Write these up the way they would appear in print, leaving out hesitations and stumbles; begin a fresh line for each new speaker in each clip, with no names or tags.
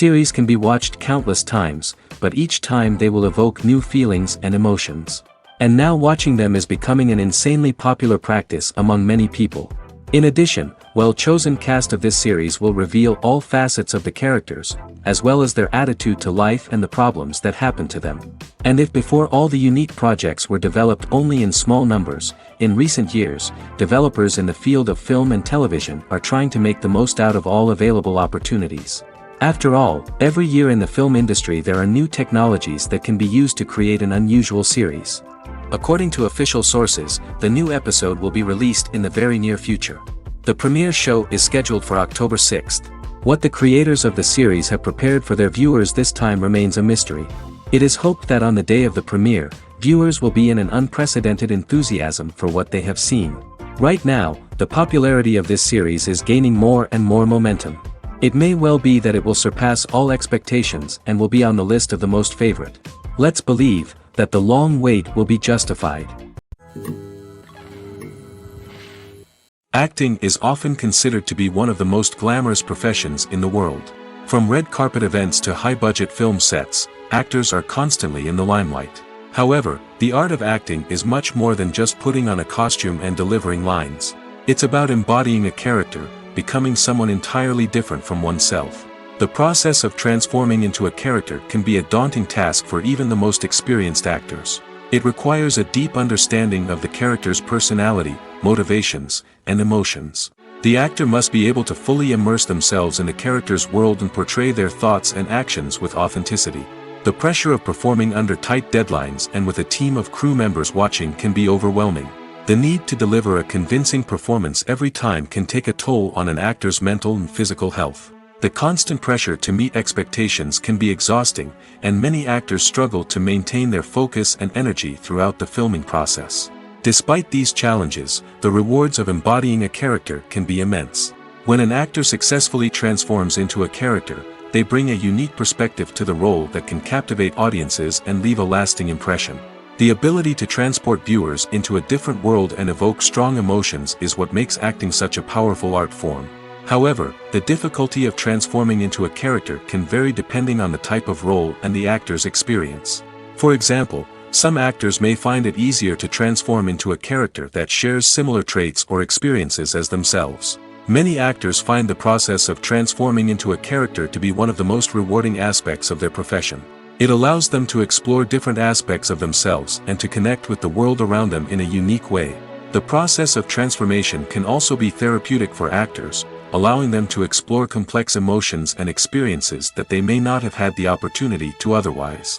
Series can be watched countless times, but each time they will evoke new feelings and emotions. And now watching them is becoming an insanely popular practice among many people. In addition, well-chosen cast of this series will reveal all facets of the characters, as well as their attitude to life and the problems that happen to them. And if before all the unique projects were developed only in small numbers, in recent years, developers in the field of film and television are trying to make the most out of all available opportunities. After all, every year in the film industry there are new technologies that can be used to create an unusual series. According to official sources, the new episode will be released in the very near future. The premiere show is scheduled for October 6th. What the creators of the series have prepared for their viewers this time remains a mystery. It is hoped that on the day of the premiere, viewers will be in an unprecedented enthusiasm for what they have seen. Right now, the popularity of this series is gaining more and more momentum. It may well be that it will surpass all expectations and will be on the list of the most favorite. Let's believe that the long wait will be justified. Acting is often considered to be one of the most glamorous professions in the world. From red carpet events to high-budget film sets, actors are constantly in the limelight. However, the art of acting is much more than just putting on a costume and delivering lines. It's about embodying a character, becoming someone entirely different from oneself. The process of transforming into a character can be a daunting task for even the most experienced actors. It requires a deep understanding of the character's personality, motivations, and emotions. The actor must be able to fully immerse themselves in the character's world and portray their thoughts and actions with authenticity. The pressure of performing under tight deadlines and with a team of crew members watching can be overwhelming. The need to deliver a convincing performance every time can take a toll on an actor's mental and physical health. The constant pressure to meet expectations can be exhausting, and many actors struggle to maintain their focus and energy throughout the filming process. Despite these challenges, the rewards of embodying a character can be immense. When an actor successfully transforms into a character, they bring a unique perspective to the role that can captivate audiences and leave a lasting impression. The ability to transport viewers into a different world and evoke strong emotions is what makes acting such a powerful art form. However, the difficulty of transforming into a character can vary depending on the type of role and the actor's experience. For example, some actors may find it easier to transform into a character that shares similar traits or experiences as themselves. Many actors find the process of transforming into a character to be one of the most rewarding aspects of their profession. It allows them to explore different aspects of themselves and to connect with the world around them in a unique way. The process of transformation can also be therapeutic for actors, allowing them to explore complex emotions and experiences that they may not have had the opportunity to otherwise.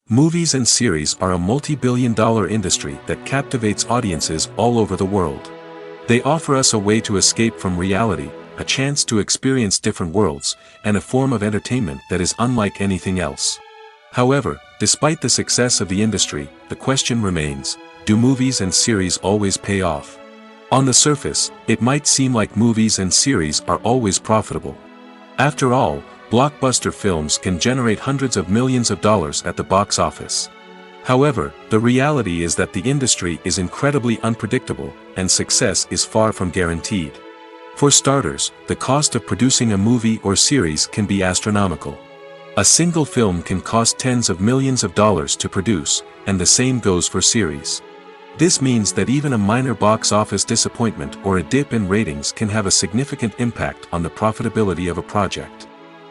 Movies and series are a multi-billion-dollar industry that captivates audiences all over the world. They offer us a way to escape from reality, a chance to experience different worlds, and a form of entertainment that is unlike anything else. However, despite the success of the industry, the question remains, do movies and series always pay off? On the surface, it might seem like movies and series are always profitable. After all, blockbuster films can generate hundreds of millions of dollars at the box office. However, the reality is that the industry is incredibly unpredictable, and success is far from guaranteed. For starters, the cost of producing a movie or series can be astronomical. A single film can cost tens of millions of dollars to produce, and the same goes for series. This means that even a minor box office disappointment or a dip in ratings can have a significant impact on the profitability of a project.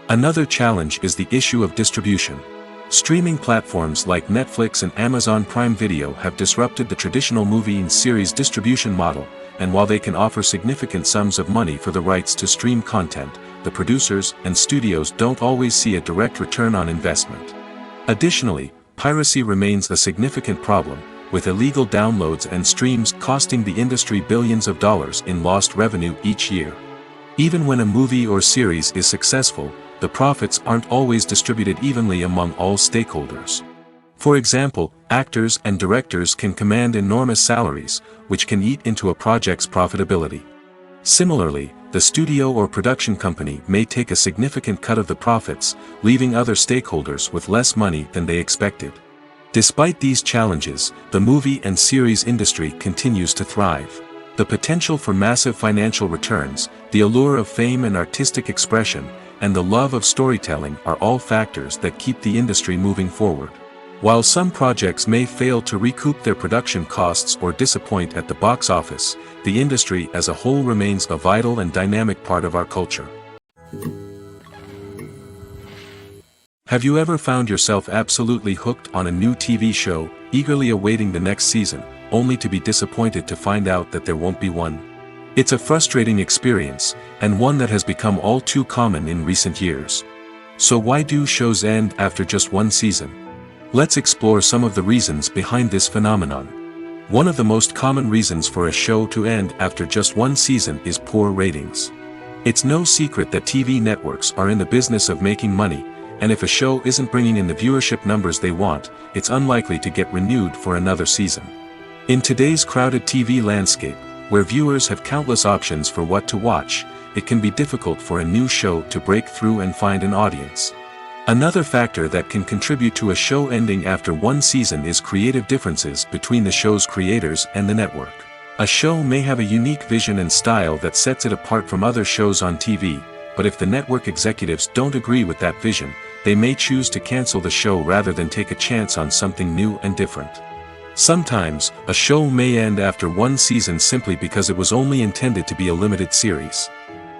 Another challenge is the issue of distribution. Streaming platforms like Netflix and Amazon Prime Video have disrupted the traditional movie and series distribution model, and while they can offer significant sums of money for the rights to stream content, the producers and studios don't always see a direct return on investment. Additionally, piracy remains a significant problem, with illegal downloads and streams costing the industry billions of dollars in lost revenue each year. Even when a movie or series is successful, the profits aren't always distributed evenly among all stakeholders. For example, actors and directors can command enormous salaries, which can eat into a project's profitability. Similarly, the studio or production company may take a significant cut of the profits, leaving other stakeholders with less money than they expected. Despite these challenges, the movie and series industry continues to thrive. The potential for massive financial returns, the allure of fame and artistic expression, and the love of storytelling are all factors that keep the industry moving forward. While some projects may fail to recoup their production costs or disappoint at the box office, the industry as a whole remains a vital and dynamic part of our culture. Have you ever found yourself absolutely hooked on a new TV show, eagerly awaiting the next season, only to be disappointed to find out that there won't be one? It's a frustrating experience, and one that has become all too common in recent years. So why do shows end after just one season? Let's explore some of the reasons behind this phenomenon. One of the most common reasons for a show to end after just one season is poor ratings. It's no secret that TV networks are in the business of making money, and if a show isn't bringing in the viewership numbers they want, it's unlikely to get renewed for another season. In today's crowded TV landscape, where viewers have countless options for what to watch, it can be difficult for a new show to break through and find an audience. Another factor that can contribute to a show ending after one season is creative differences between the show's creators and the network. A show may have a unique vision and style that sets it apart from other shows on TV, but if the network executives don't agree with that vision, they may choose to cancel the show rather than take a chance on something new and different. Sometimes, a show may end after one season simply because it was only intended to be a limited series.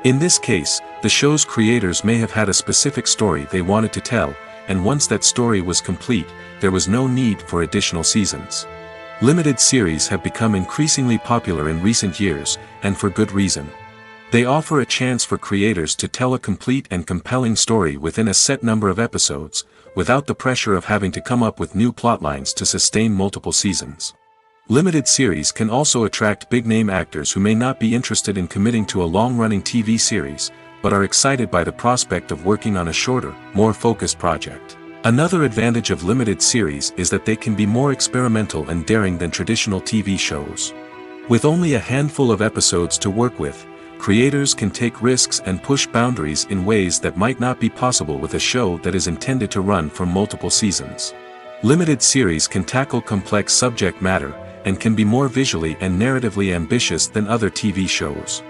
In this case, the show's creators may have had a specific story they wanted to tell, and once that story was complete, there was no need for additional seasons. Limited series have become increasingly popular in recent years, and for good reason. They offer a chance for creators to tell a complete and compelling story within a set number of episodes, without the pressure of having to come up with new plotlines to sustain multiple seasons. Limited series can also attract big-name actors who may not be interested in committing to a long-running TV series, but are excited by the prospect of working on a shorter, more focused project. Another advantage of limited series is that they can be more experimental and daring than traditional TV shows. With only a handful of episodes to work with, creators can take risks and push boundaries in ways that might not be possible with a show that is intended to run for multiple seasons. Limited series can tackle complex subject matter, and can be more visually and narratively ambitious than other TV shows.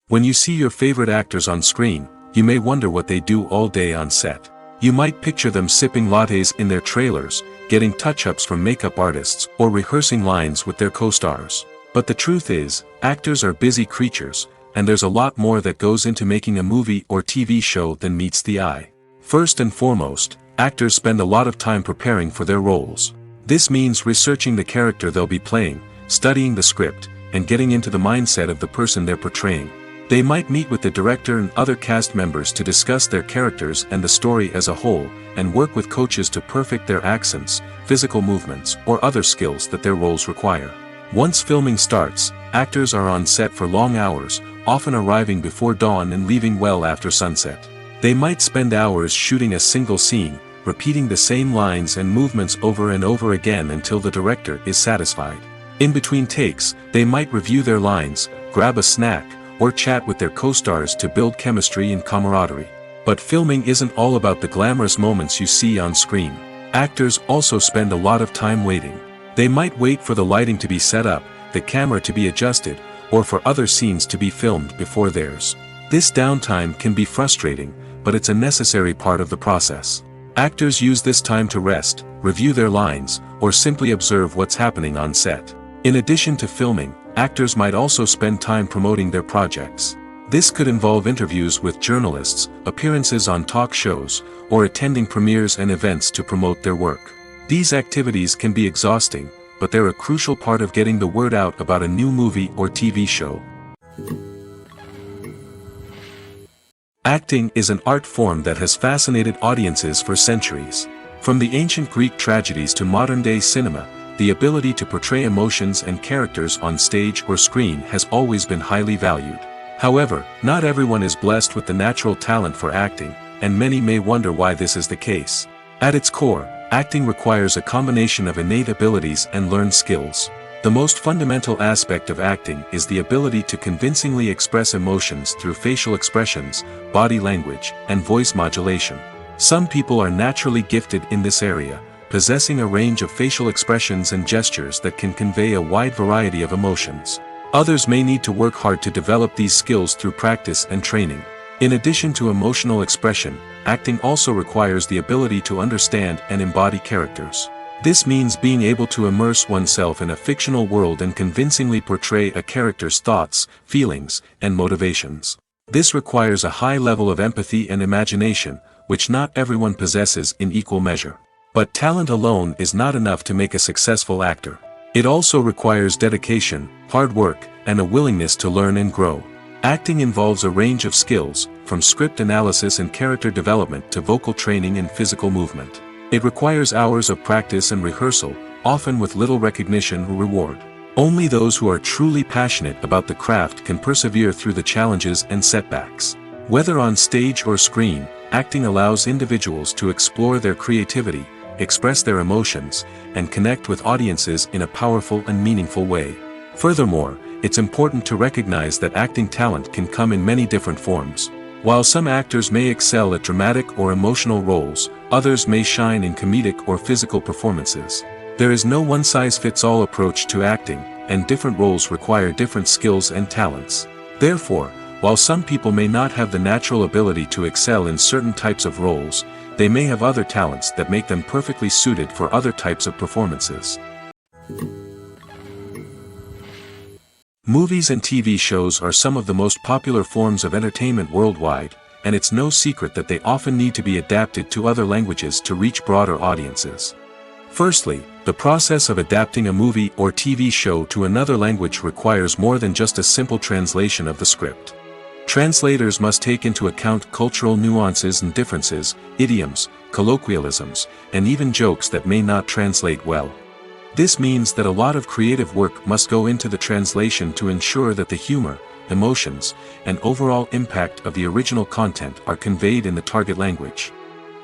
When you see your favorite actors on screen, you may wonder what they do all day on set. You might picture them sipping lattes in their trailers, getting touch-ups from makeup artists, or rehearsing lines with their co-stars. But the truth is, actors are busy creatures, and there's a lot more that goes into making a movie or TV show than meets the eye. First and foremost, actors spend a lot of time preparing for their roles. This means researching the character they'll be playing, studying the script, and getting into the mindset of the person they're portraying. They might meet with the director and other cast members to discuss their characters and the story as a whole, and work with coaches to perfect their accents, physical movements, or other skills that their roles require. Once filming starts, actors are on set for long hours, often arriving before dawn and leaving well after sunset. They might spend hours shooting a single scene, repeating the same lines and movements over and over again until the director is satisfied. In between takes, they might review their lines, grab a snack, or chat with their co-stars to build chemistry and camaraderie. But filming isn't all about the glamorous moments you see on screen. Actors also spend a lot of time waiting. They might wait for the lighting to be set up, the camera to be adjusted, or for other scenes to be filmed before theirs. This downtime can be frustrating, but it's a necessary part of the process. Actors use this time to rest, review their lines, or simply observe what's happening on set. In addition to filming, actors might also spend time promoting their projects. This could involve interviews with journalists, appearances on talk shows, or attending premieres and events to promote their work. These activities can be exhausting, but they're a crucial part of getting the word out about a new movie or TV show. Acting is an art form that has fascinated audiences for centuries. From the ancient Greek tragedies to modern-day cinema, the ability to portray emotions and characters on stage or screen has always been highly valued. However, not everyone is blessed with the natural talent for acting, and many may wonder why this is the case. At its core, acting requires a combination of innate abilities and learned skills. The most fundamental aspect of acting is the ability to convincingly express emotions through facial expressions, body language, and voice modulation. Some people are naturally gifted in this area, possessing a range of facial expressions and gestures that can convey a wide variety of emotions. Others may need to work hard to develop these skills through practice and training. In addition to emotional expression, acting also requires the ability to understand and embody characters. This means being able to immerse oneself in a fictional world and convincingly portray a character's thoughts, feelings, and motivations. This requires a high level of empathy and imagination, which not everyone possesses in equal measure. But talent alone is not enough to make a successful actor. It also requires dedication, hard work, and a willingness to learn and grow. Acting involves a range of skills, from script analysis and character development to vocal training and physical movement. It requires hours of practice and rehearsal, often with little recognition or reward. Only those who are truly passionate about the craft can persevere through the challenges and setbacks. Whether on stage or screen, acting allows individuals to explore their creativity, express their emotions, and connect with audiences in a powerful and meaningful way. Furthermore, it's important to recognize that acting talent can come in many different forms. While some actors may excel at dramatic or emotional roles, others may shine in comedic or physical performances. There is no one-size-fits-all approach to acting, and different roles require different skills and talents. Therefore, while some people may not have the natural ability to excel in certain types of roles, they may have other talents that make them perfectly suited for other types of performances. Movies and TV shows are some of the most popular forms of entertainment worldwide, and it's no secret that they often need to be adapted to other languages to reach broader audiences. Firstly, the process of adapting a movie or TV show to another language requires more than just a simple translation of the script. Translators must take into account cultural nuances and differences, idioms, colloquialisms, and even jokes that may not translate well. This means that a lot of creative work must go into the translation to ensure that the humor, emotions, and overall impact of the original content are conveyed in the target language.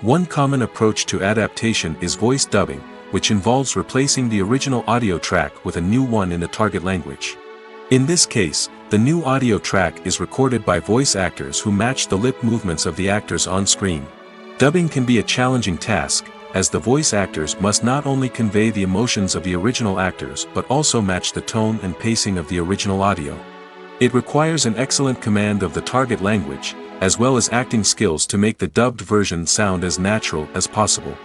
One common approach to adaptation is voice dubbing, which involves replacing the original audio track with a new one in the target language. In this case, the new audio track is recorded by voice actors who match the lip movements of the actors on screen. Dubbing can be a challenging task, as the voice actors must not only convey the emotions of the original actors but also match the tone and pacing of the original audio. It requires an excellent command of the target language, as well as acting skills to make the dubbed version sound as natural as possible.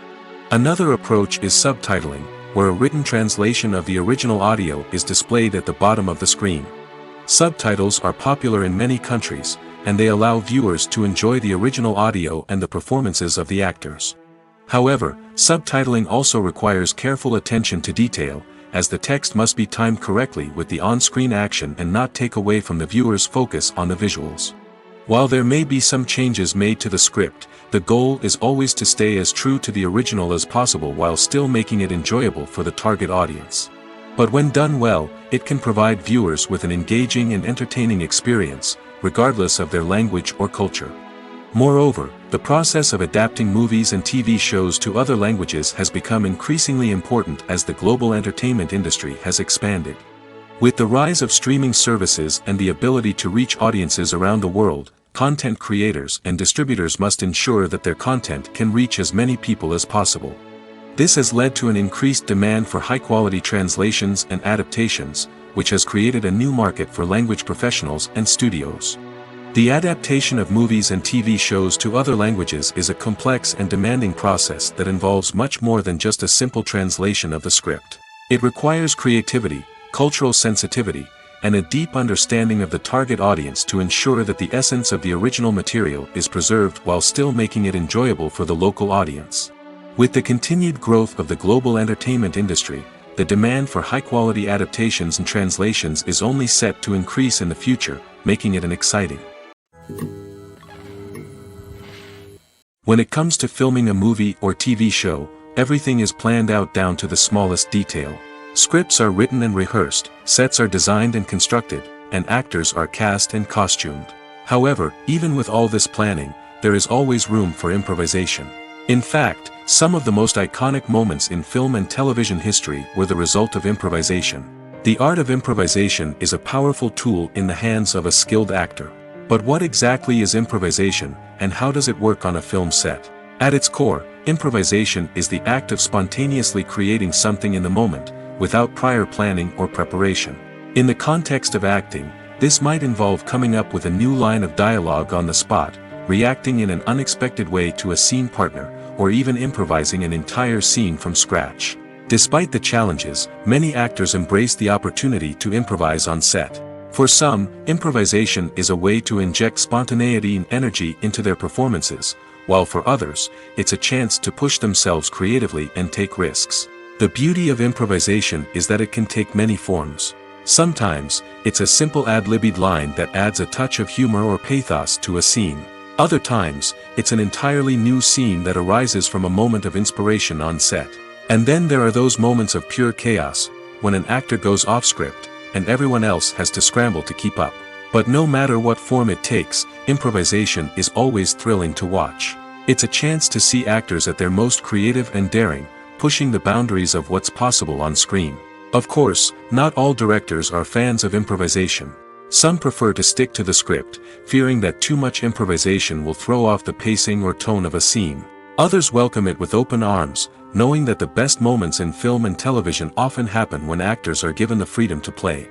Another approach is subtitling, where a written translation of the original audio is displayed at the bottom of the screen. Subtitles are popular in many countries, and they allow viewers to enjoy the original audio and the performances of the actors. However, subtitling also requires careful attention to detail, as the text must be timed correctly with the on-screen action and not take away from the viewer's focus on the visuals. While there may be some changes made to the script, the goal is always to stay as true to the original as possible while still making it enjoyable for the target audience. But when done well, it can provide viewers with an engaging and entertaining experience, regardless of their language or culture. Moreover, the process of adapting movies and TV shows to other languages has become increasingly important as the global entertainment industry has expanded. With the rise of streaming services and the ability to reach audiences around the world, content creators and distributors must ensure that their content can reach as many people as possible. This has led to an increased demand for high-quality translations and adaptations, which has created a new market for language professionals and studios. The adaptation of movies and TV shows to other languages is a complex and demanding process that involves much more than just a simple translation of the script. It requires creativity, cultural sensitivity, and a deep understanding of the target audience to ensure that the essence of the original material is preserved while still making it enjoyable for the local audience. With the continued growth of the global entertainment industry, the demand for high-quality adaptations and translations is only set to increase in the future, making it exciting. When it comes to filming a movie or TV show, everything is planned out down to the smallest detail. Scripts are written and rehearsed, sets are designed and constructed, and actors are cast and costumed. However, even with all this planning, there is always room for improvisation. In fact, some of the most iconic moments in film and television history were the result of improvisation. The art of improvisation is a powerful tool in the hands of a skilled actor. But what exactly is improvisation, and how does it work on a film set? At its core, improvisation is the act of spontaneously creating something in the moment, without prior planning or preparation. In the context of acting, this might involve coming up with a new line of dialogue on the spot, reacting in an unexpected way to a scene partner, or even improvising an entire scene from scratch. Despite the challenges, many actors embrace the opportunity to improvise on set. For some, improvisation is a way to inject spontaneity and energy into their performances, while for others, it's a chance to push themselves creatively and take risks. The beauty of improvisation is that it can take many forms. Sometimes, it's a simple ad-libbed line that adds a touch of humor or pathos to a scene. Other times, it's an entirely new scene that arises from a moment of inspiration on set. And then there are those moments of pure chaos, when an actor goes off script, and everyone else has to scramble to keep up. But no matter what form it takes, improvisation is always thrilling to watch. It's a chance to see actors at their most creative and daring, pushing the boundaries of what's possible on screen. Of course, not all directors are fans of improvisation. Some prefer to stick to the script, fearing that too much improvisation will throw off the pacing or tone of a scene. Others welcome it with open arms, knowing that the best moments in film and television often happen when actors are given the freedom to play.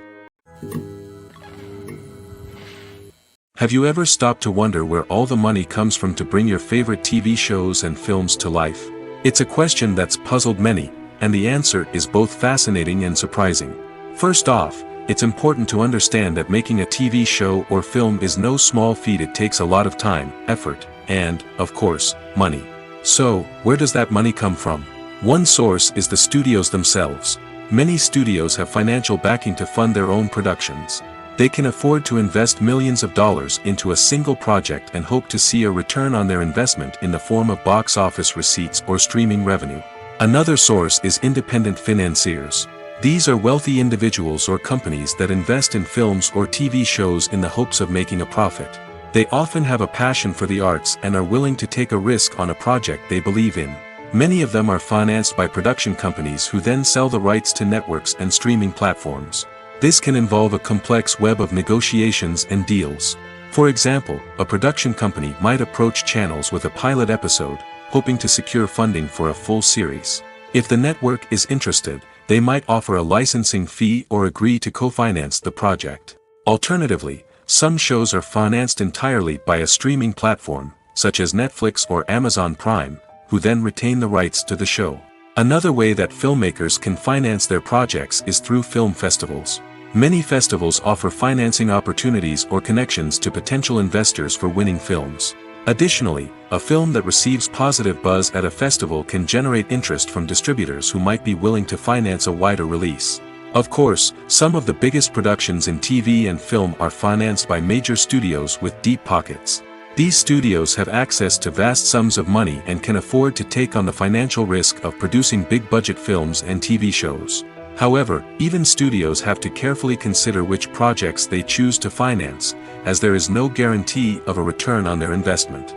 Have you ever stopped to wonder where all the money comes from to bring your favorite TV shows and films to life? It's a question that's puzzled many, and the answer is both fascinating and surprising. First off, it's important to understand that making a TV show or film is no small feat. It takes a lot of time, effort, and, of course, money. So, where does that money come from? One source is the studios themselves. Many studios have financial backing to fund their own productions. They can afford to invest millions of dollars into a single project and hope to see a return on their investment in the form of box office receipts or streaming revenue. Another source is independent financiers. These are wealthy individuals or companies that invest in films or TV shows in the hopes of making a profit. They often have a passion for the arts and are willing to take a risk on a project they believe in. Many of them are financed by production companies who then sell the rights to networks and streaming platforms. This can involve a complex web of negotiations and deals. For example, a production company might approach channels with a pilot episode, hoping to secure funding for a full series. If the network is interested, they might offer a licensing fee or agree to co-finance the project. Alternatively, some shows are financed entirely by a streaming platform, such as Netflix or Amazon Prime, who then retain the rights to the show. Another way that filmmakers can finance their projects is through film festivals. Many festivals offer financing opportunities or connections to potential investors for winning films. Additionally, a film that receives positive buzz at a festival can generate interest from distributors who might be willing to finance a wider release. Of course, some of the biggest productions in TV and film are financed by major studios with deep pockets. These studios have access to vast sums of money and can afford to take on the financial risk of producing big-budget films and TV shows. However, even studios have to carefully consider which projects they choose to finance, as there is no guarantee of a return on their investment.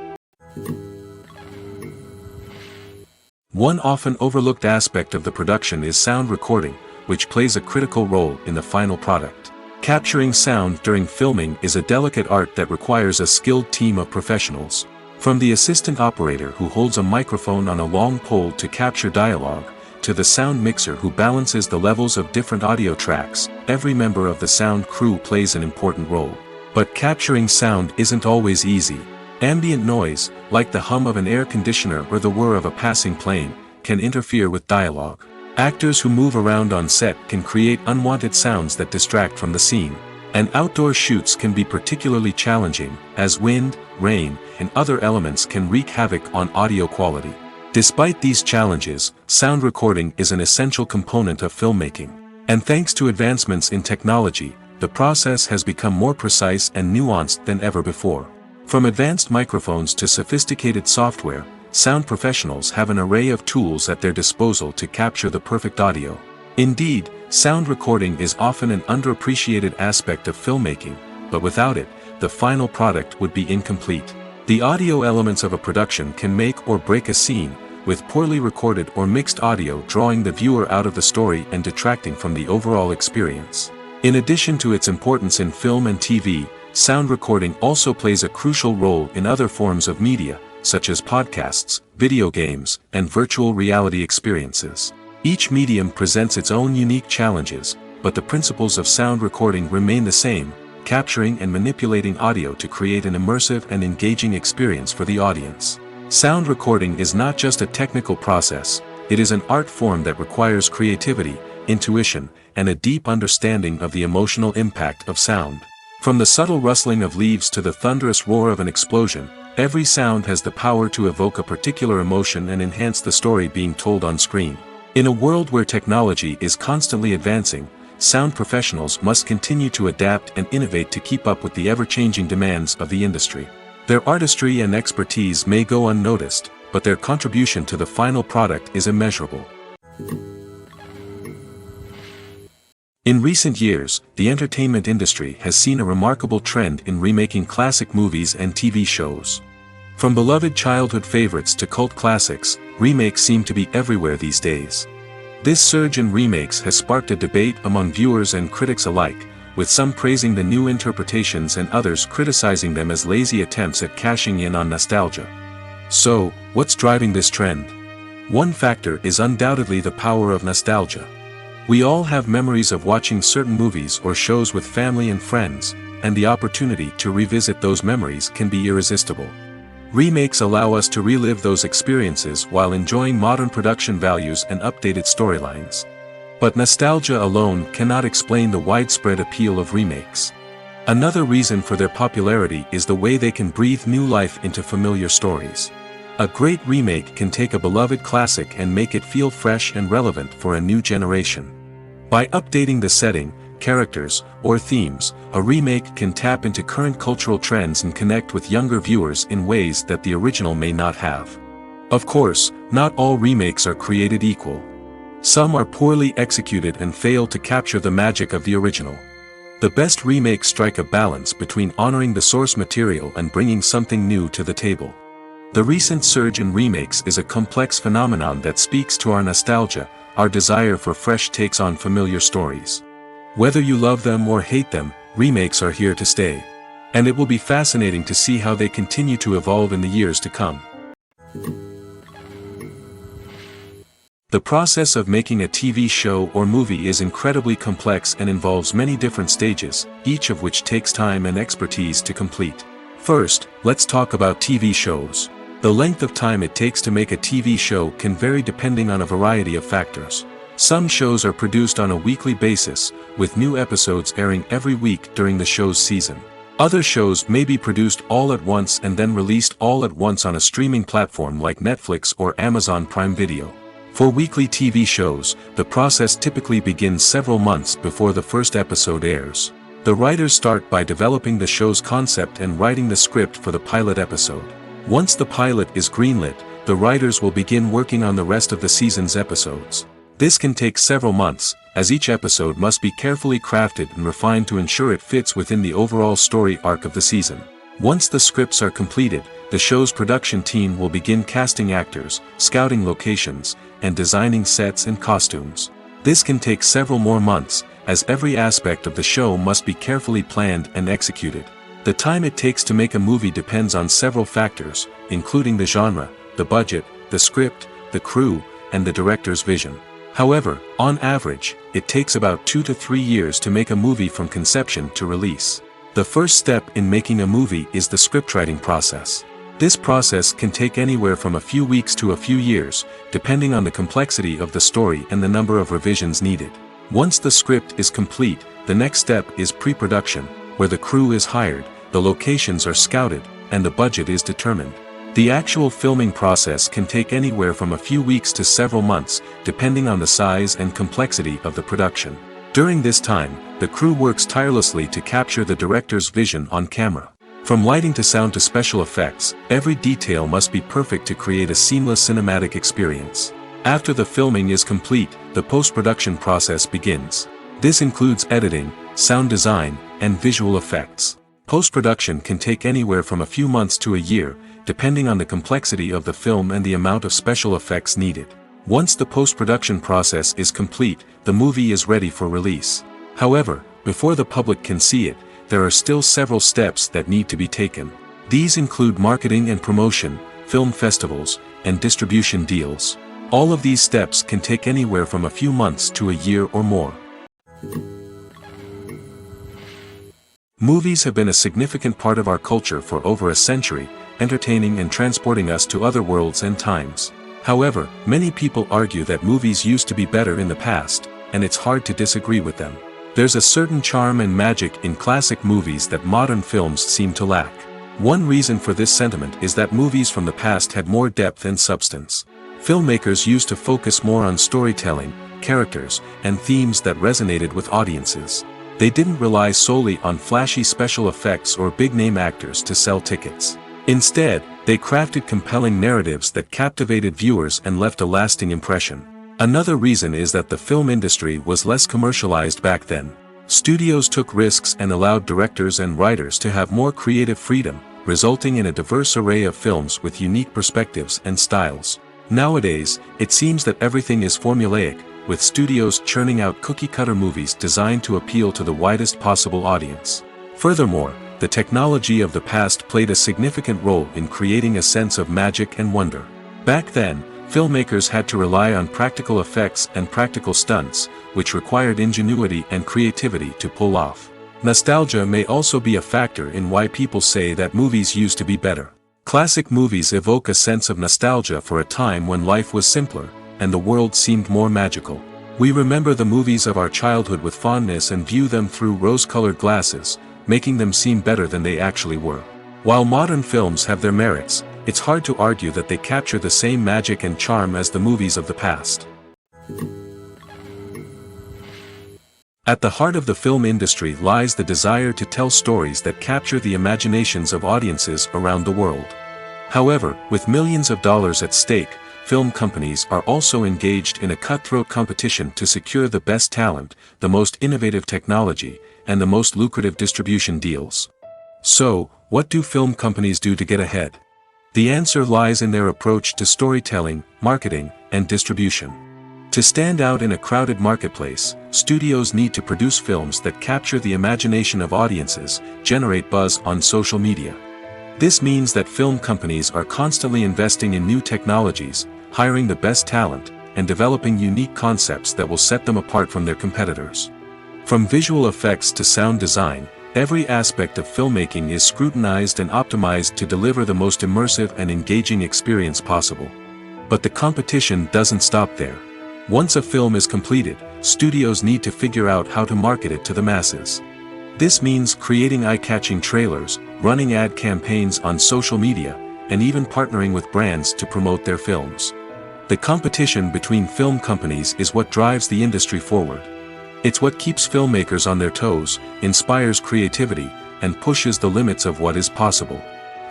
One often overlooked aspect of the production is sound recording, which plays a critical role in the final product. Capturing sound during filming is a delicate art that requires a skilled team of professionals. From the assistant operator who holds a microphone on a long pole to capture dialogue, to the sound mixer who balances the levels of different audio tracks, every member of the sound crew plays an important role. But capturing sound isn't always easy. Ambient noise, like the hum of an air conditioner or the whir of a passing plane, can interfere with dialogue. Actors who move around on set can create unwanted sounds that distract from the scene. And outdoor shoots can be particularly challenging, as wind, rain, and other elements can wreak havoc on audio quality. Despite these challenges, sound recording is an essential component of filmmaking. And thanks to advancements in technology, the process has become more precise and nuanced than ever before. From advanced microphones to sophisticated software, sound professionals have an array of tools at their disposal to capture the perfect audio. Indeed, sound recording is often an underappreciated aspect of filmmaking, but without it, the final product would be incomplete. The audio elements of a production can make or break a scene, with poorly recorded or mixed audio drawing the viewer out of the story and detracting from the overall experience. In addition to its importance in film and TV, sound recording also plays a crucial role in other forms of media, such as podcasts, video games, and virtual reality experiences. Each medium presents its own unique challenges, but the principles of sound recording remain the same, capturing and manipulating audio to create an immersive and engaging experience for the audience. Sound recording is not just a technical process, it is an art form that requires creativity, intuition, and a deep understanding of the emotional impact of sound. From the subtle rustling of leaves to the thunderous roar of an explosion, every sound has the power to evoke a particular emotion and enhance the story being told on screen. In a world where technology is constantly advancing, sound professionals must continue to adapt and innovate to keep up with the ever-changing demands of the industry. Their artistry and expertise may go unnoticed, but their contribution to the final product is immeasurable. In recent years, the entertainment industry has seen a remarkable trend in remaking classic movies and TV shows. From beloved childhood favorites to cult classics, remakes seem to be everywhere these days. This surge in remakes has sparked a debate among viewers and critics alike, with some praising the new interpretations and others criticizing them as lazy attempts at cashing in on nostalgia. So, what's driving this trend? One factor is undoubtedly the power of nostalgia. We all have memories of watching certain movies or shows with family and friends, and the opportunity to revisit those memories can be irresistible. Remakes allow us to relive those experiences while enjoying modern production values and updated storylines. But nostalgia alone cannot explain the widespread appeal of remakes. Another reason for their popularity is the way they can breathe new life into familiar stories. A great remake can take a beloved classic and make it feel fresh and relevant for a new generation. By updating the setting, characters, or themes, a remake can tap into current cultural trends and connect with younger viewers in ways that the original may not have. Of course, not all remakes are created equal. Some are poorly executed and fail to capture the magic of the original. The best remakes strike a balance between honoring the source material and bringing something new to the table. The recent surge in remakes is a complex phenomenon that speaks to our nostalgia, our desire for fresh takes on familiar stories. Whether you love them or hate them, remakes are here to stay. And it will be fascinating to see how they continue to evolve in the years to come. The process of making a TV show or movie is incredibly complex and involves many different stages, each of which takes time and expertise to complete. First, let's talk about TV shows. The length of time it takes to make a TV show can vary depending on a variety of factors. Some shows are produced on a weekly basis, with new episodes airing every week during the show's season. Other shows may be produced all at once and then released all at once on a streaming platform like Netflix or Amazon Prime Video. For weekly TV shows, the process typically begins several months before the first episode airs. The writers start by developing the show's concept and writing the script for the pilot episode. Once the pilot is greenlit, the writers will begin working on the rest of the season's episodes. This can take several months, as each episode must be carefully crafted and refined to ensure it fits within the overall story arc of the season. Once the scripts are completed, the show's production team will begin casting actors, scouting locations, and designing sets and costumes. This can take several more months, as every aspect of the show must be carefully planned and executed. The time it takes to make a movie depends on several factors, including the genre, the budget, the script, the crew, and the director's vision. However, on average, it takes about 2 to 3 years to make a movie from conception to release. The first step in making a movie is the scriptwriting process. This process can take anywhere from a few weeks to a few years, depending on the complexity of the story and the number of revisions needed. Once the script is complete, the next step is pre-production, where the crew is hired, the locations are scouted, and the budget is determined. The actual filming process can take anywhere from a few weeks to several months, depending on the size and complexity of the production. During this time, the crew works tirelessly to capture the director's vision on camera. From lighting to sound to special effects, every detail must be perfect to create a seamless cinematic experience. After the filming is complete, the post-production process begins. This includes editing, sound design, and visual effects. Post-production can take anywhere from a few months to a year, depending on the complexity of the film and the amount of special effects needed. Once the post-production process is complete, the movie is ready for release. However, before the public can see it, there are still several steps that need to be taken. These include marketing and promotion, film festivals, and distribution deals. All of these steps can take anywhere from a few months to a year or more. Movies have been a significant part of our culture for over a century, entertaining and transporting us to other worlds and times. However, many people argue that movies used to be better in the past, and it's hard to disagree with them. There's a certain charm and magic in classic movies that modern films seem to lack. One reason for this sentiment is that movies from the past had more depth and substance. Filmmakers used to focus more on storytelling, characters, and themes that resonated with audiences. They didn't rely solely on flashy special effects or big-name actors to sell tickets. Instead, they crafted compelling narratives that captivated viewers and left a lasting impression. Another reason is that the film industry was less commercialized back then. Studios took risks and allowed directors and writers to have more creative freedom, resulting in a diverse array of films with unique perspectives and styles. Nowadays, it seems that everything is formulaic, with studios churning out cookie-cutter movies designed to appeal to the widest possible audience. Furthermore, the technology of the past played a significant role in creating a sense of magic and wonder. Back then, filmmakers had to rely on practical effects and practical stunts, which required ingenuity and creativity to pull off. Nostalgia may also be a factor in why people say that movies used to be better. Classic movies evoke a sense of nostalgia for a time when life was simpler, and the world seemed more magical. We remember the movies of our childhood with fondness and view them through rose-colored glasses, making them seem better than they actually were. While modern films have their merits, it's hard to argue that they capture the same magic and charm as the movies of the past. At the heart of the film industry lies the desire to tell stories that capture the imaginations of audiences around the world. However, with millions of dollars at stake, film companies are also engaged in a cutthroat competition to secure the best talent, the most innovative technology, and the most lucrative distribution deals. So, what do film companies do to get ahead? The answer lies in their approach to storytelling, marketing, and distribution. To stand out in a crowded marketplace, studios need to produce films that capture the imagination of audiences, generate buzz on social media. This means that film companies are constantly investing in new technologies, hiring the best talent, and developing unique concepts that will set them apart from their competitors. From visual effects to sound design, every aspect of filmmaking is scrutinized and optimized to deliver the most immersive and engaging experience possible. But the competition doesn't stop there. Once a film is completed, studios need to figure out how to market it to the masses. This means creating eye-catching trailers, running ad campaigns on social media, and even partnering with brands to promote their films. The competition between film companies is what drives the industry forward. It's what keeps filmmakers on their toes, inspires creativity, and pushes the limits of what is possible.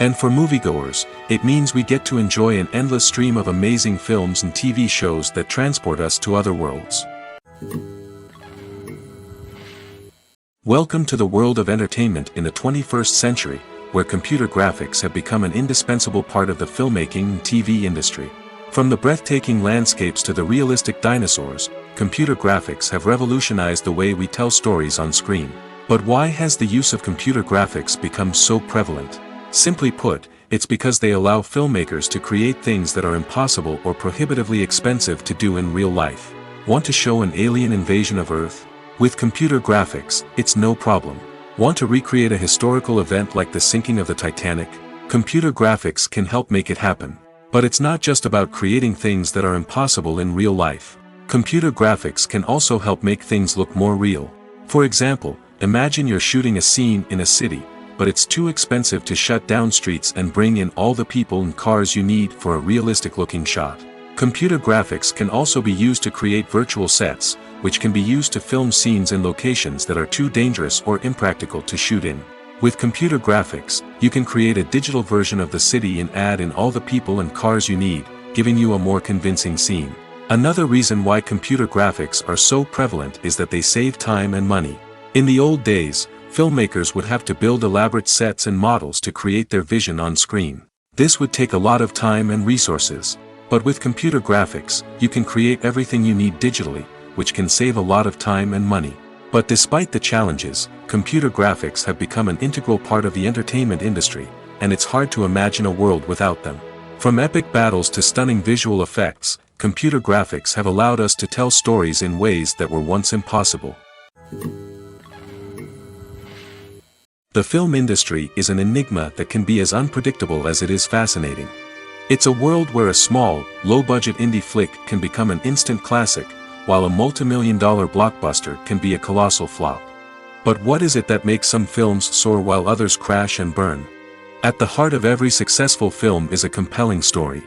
And for moviegoers, it means we get to enjoy an endless stream of amazing films and TV shows that transport us to other worlds. Welcome to the world of entertainment in the 21st century, where computer graphics have become an indispensable part of the filmmaking and TV industry. From the breathtaking landscapes to the realistic dinosaurs, computer graphics have revolutionized the way we tell stories on screen. But why has the use of computer graphics become so prevalent? Simply put, it's because they allow filmmakers to create things that are impossible or prohibitively expensive to do in real life. Want to show an alien invasion of Earth? With computer graphics, it's no problem. Want to recreate a historical event like the sinking of the Titanic? Computer graphics can help make it happen. But it's not just about creating things that are impossible in real life. Computer graphics can also help make things look more real. For example, imagine you're shooting a scene in a city, but it's too expensive to shut down streets and bring in all the people and cars you need for a realistic-looking shot. Computer graphics can also be used to create virtual sets, which can be used to film scenes in locations that are too dangerous or impractical to shoot in. With computer graphics, you can create a digital version of the city and add in all the people and cars you need, giving you a more convincing scene. Another reason why computer graphics are so prevalent is that they save time and money. In the old days, filmmakers would have to build elaborate sets and models to create their vision on screen. This would take a lot of time and resources. But with computer graphics, you can create everything you need digitally, which can save a lot of time and money. But despite the challenges, computer graphics have become an integral part of the entertainment industry, and it's hard to imagine a world without them. From epic battles to stunning visual effects, computer graphics have allowed us to tell stories in ways that were once impossible. The film industry is an enigma that can be as unpredictable as it is fascinating. It's a world where a small, low-budget indie flick can become an instant classic, while a multi-million-dollar blockbuster can be a colossal flop. But what is it that makes some films soar while others crash and burn? At the heart of every successful film is a compelling story.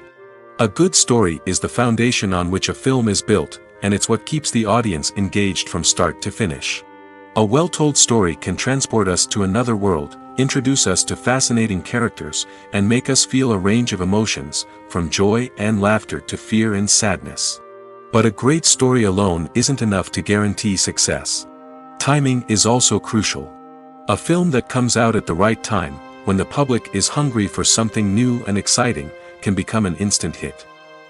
A good story is the foundation on which a film is built, and it's what keeps the audience engaged from start to finish. A well-told story can transport us to another world, introduce us to fascinating characters, and make us feel a range of emotions, from joy and laughter to fear and sadness. But a great story alone isn't enough to guarantee success. Timing is also crucial. A film that comes out at the right time, when the public is hungry for something new and exciting, can become an instant hit.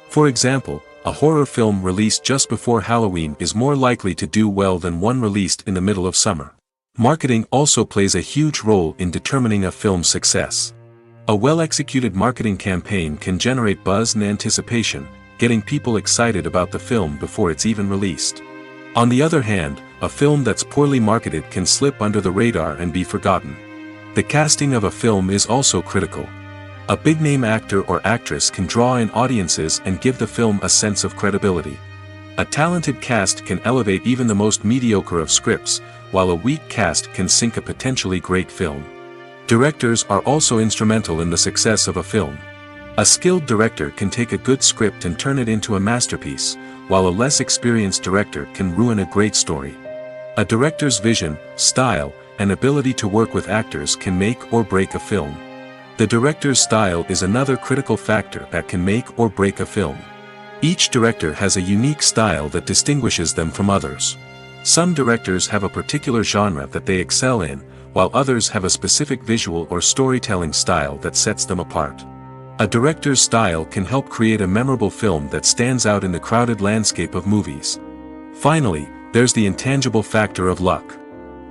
For example, a horror film released just before Halloween is more likely to do well than one released in the middle of summer. Marketing also plays a huge role in determining a film's success. A well-executed marketing campaign can generate buzz and anticipation, getting people excited about the film before it's even released. On the other hand, a film that's poorly marketed can slip under the radar and be forgotten. The casting of a film is also critical. A big-name actor or actress can draw in audiences and give the film a sense of credibility. A talented cast can elevate even the most mediocre of scripts, while a weak cast can sink a potentially great film. Directors are also instrumental in the success of a film. A skilled director can take a good script and turn it into a masterpiece, while a less experienced director can ruin a great story. A director's vision, style, and ability to work with actors can make or break a film. The director's style is another critical factor that can make or break a film. Each director has a unique style that distinguishes them from others. Some directors have a particular genre that they excel in, while others have a specific visual or storytelling style that sets them apart. A director's style can help create a memorable film that stands out in the crowded landscape of movies. Finally, there's the intangible factor of luck.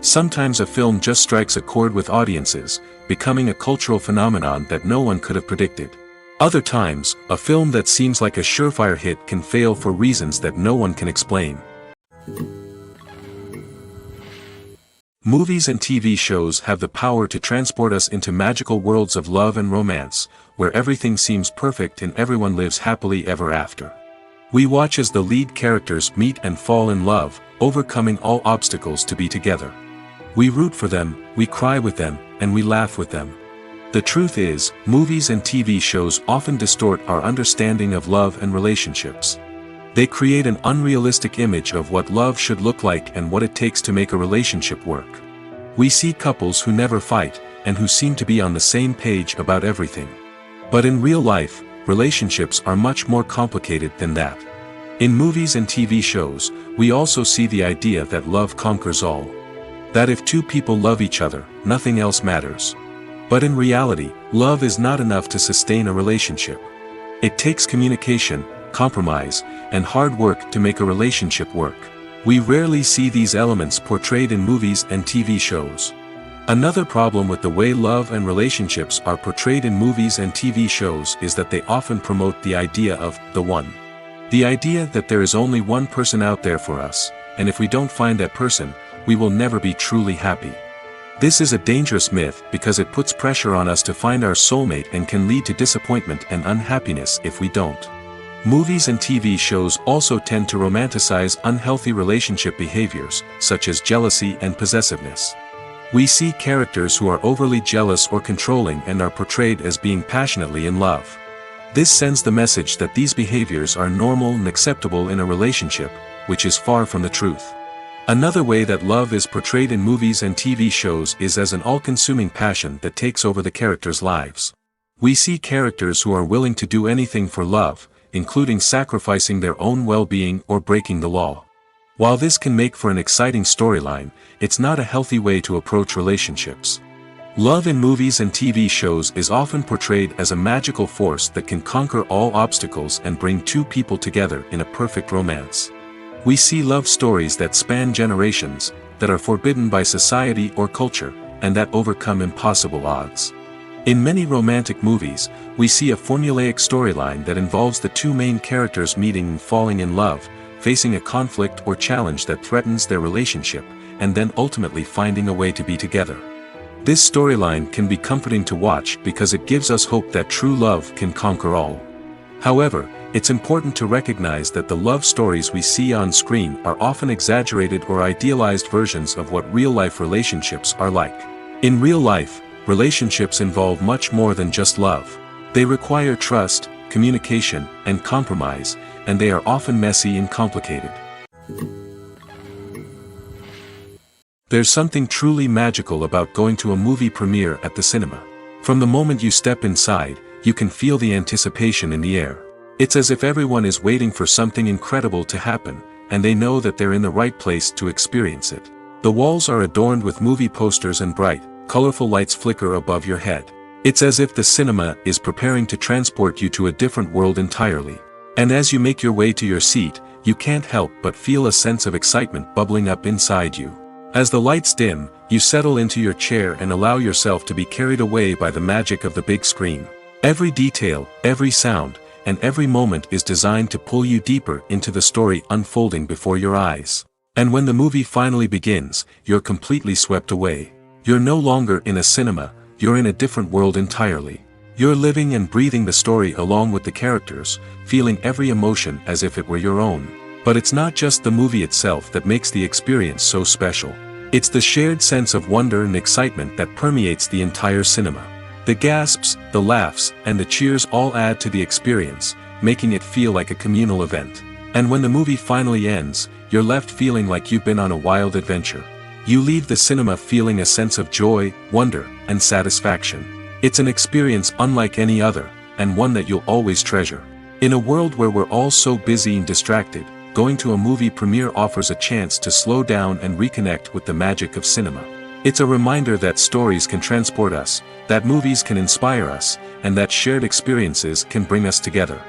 Sometimes a film just strikes a chord with audiences, becoming a cultural phenomenon that no one could have predicted. Other times, a film that seems like a surefire hit can fail for reasons that no one can explain. Movies and TV shows have the power to transport us into magical worlds of love and romance, where everything seems perfect and everyone lives happily ever after. We watch as the lead characters meet and fall in love, overcoming all obstacles to be together. We root for them, we cry with them, and we laugh with them. The truth is, movies and TV shows often distort our understanding of love and relationships. They create an unrealistic image of what love should look like and what it takes to make a relationship work. We see couples who never fight, and who seem to be on the same page about everything. But in real life, relationships are much more complicated than that. In movies and TV shows, we also see the idea that love conquers all. That if two people love each other, nothing else matters. But in reality, love is not enough to sustain a relationship. It takes communication, compromise, and hard work to make a relationship work. We rarely see these elements portrayed in movies and TV shows. Another problem with the way love and relationships are portrayed in movies and TV shows is that they often promote the idea of the one. The idea that there is only one person out there for us, and if we don't find that person, we will never be truly happy. This is a dangerous myth because it puts pressure on us to find our soulmate and can lead to disappointment and unhappiness if we don't. Movies and TV shows also tend to romanticize unhealthy relationship behaviors, such as jealousy and possessiveness. We see characters who are overly jealous or controlling and are portrayed as being passionately in love. This sends the message that these behaviors are normal and acceptable in a relationship, which is far from the truth. Another way that love is portrayed in movies and TV shows is as an all-consuming passion that takes over the characters' lives. We see characters who are willing to do anything for love, including sacrificing their own well-being or breaking the law. While this can make for an exciting storyline, it's not a healthy way to approach relationships. Love in movies and TV shows is often portrayed as a magical force that can conquer all obstacles and bring two people together in a perfect romance. We see love stories that span generations, that are forbidden by society or culture, and that overcome impossible odds. In many romantic movies, we see a formulaic storyline that involves the two main characters meeting and falling in love, facing a conflict or challenge that threatens their relationship, and then ultimately finding a way to be together. This storyline can be comforting to watch because it gives us hope that true love can conquer all. However, it's important to recognize that the love stories we see on screen are often exaggerated or idealized versions of what real-life relationships are like. In real life, relationships involve much more than just love. They require trust, communication, and compromise, and they are often messy and complicated. There's something truly magical about going to a movie premiere at the cinema. From the moment you step inside, you can feel the anticipation in the air. It's as if everyone is waiting for something incredible to happen, and they know that they're in the right place to experience it. The walls are adorned with movie posters and bright, colorful lights flicker above your head. It's as if the cinema is preparing to transport you to a different world entirely. And as you make your way to your seat, you can't help but feel a sense of excitement bubbling up inside you. As the lights dim, you settle into your chair and allow yourself to be carried away by the magic of the big screen. Every detail, every sound, and every moment is designed to pull you deeper into the story unfolding before your eyes. And when the movie finally begins, you're completely swept away. You're no longer in a cinema, you're in a different world entirely. You're living and breathing the story along with the characters, feeling every emotion as if it were your own. But it's not just the movie itself that makes the experience so special. It's the shared sense of wonder and excitement that permeates the entire cinema. The gasps, the laughs, and the cheers all add to the experience, making it feel like a communal event. And when the movie finally ends, you're left feeling like you've been on a wild adventure. You leave the cinema feeling a sense of joy, wonder, and satisfaction. It's an experience unlike any other, and one that you'll always treasure. In a world where we're all so busy and distracted, going to a movie premiere offers a chance to slow down and reconnect with the magic of cinema. It's a reminder that stories can transport us, that movies can inspire us, and that shared experiences can bring us together.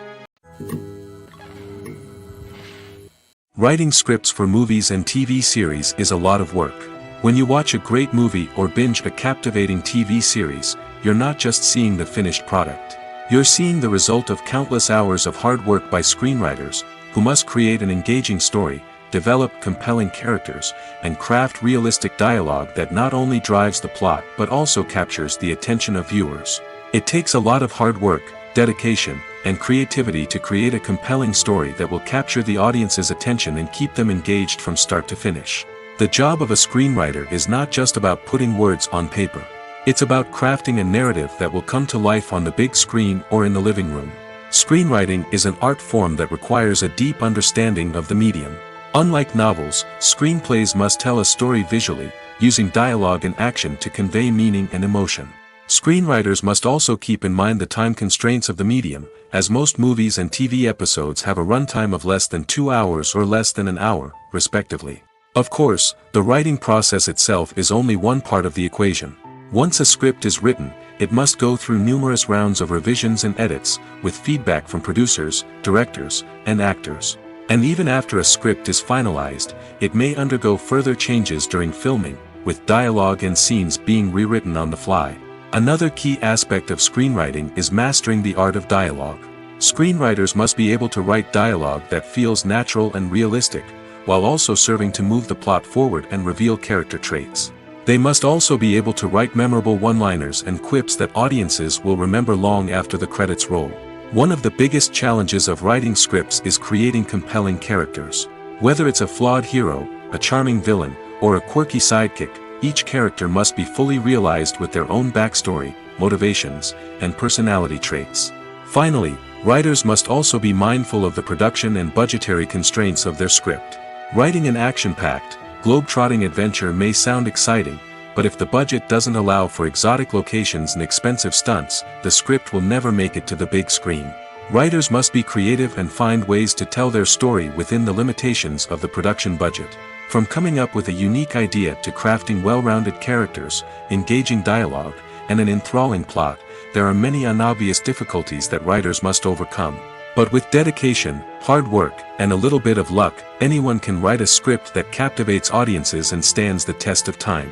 Writing scripts for movies and TV series is a lot of work. When you watch a great movie or binge a captivating TV series, you're not just seeing the finished product. You're seeing the result of countless hours of hard work by screenwriters, who must create an engaging story, develop compelling characters, and craft realistic dialogue that not only drives the plot but also captures the attention of viewers. It takes a lot of hard work, dedication, and creativity to create a compelling story that will capture the audience's attention and keep them engaged from start to finish. The job of a screenwriter is not just about putting words on paper. It's about crafting a narrative that will come to life on the big screen or in the living room. Screenwriting is an art form that requires a deep understanding of the medium. Unlike novels, screenplays must tell a story visually, using dialogue and action to convey meaning and emotion. Screenwriters must also keep in mind the time constraints of the medium, as most movies and TV episodes have a runtime of less than 2 hours or less than an hour, respectively. Of course, the writing process itself is only one part of the equation. Once a script is written, it must go through numerous rounds of revisions and edits, with feedback from producers, directors, and actors. And even after a script is finalized, it may undergo further changes during filming, with dialogue and scenes being rewritten on the fly. Another key aspect of screenwriting is mastering the art of dialogue. Screenwriters must be able to write dialogue that feels natural and realistic, while also serving to move the plot forward and reveal character traits. They must also be able to write memorable one-liners and quips that audiences will remember long after the credits roll. One of the biggest challenges of writing scripts is creating compelling characters. Whether it's a flawed hero, a charming villain, or a quirky sidekick, each character must be fully realized with their own backstory, motivations, and personality traits. Finally, writers must also be mindful of the production and budgetary constraints of their script. Writing an action-packed, globe-trotting adventure may sound exciting, but if the budget doesn't allow for exotic locations and expensive stunts, the script will never make it to the big screen. Writers must be creative and find ways to tell their story within the limitations of the production budget. From coming up with a unique idea to crafting well-rounded characters, engaging dialogue, and an enthralling plot, there are many unobvious difficulties that writers must overcome. But with dedication, hard work, and a little bit of luck, anyone can write a script that captivates audiences and stands the test of time.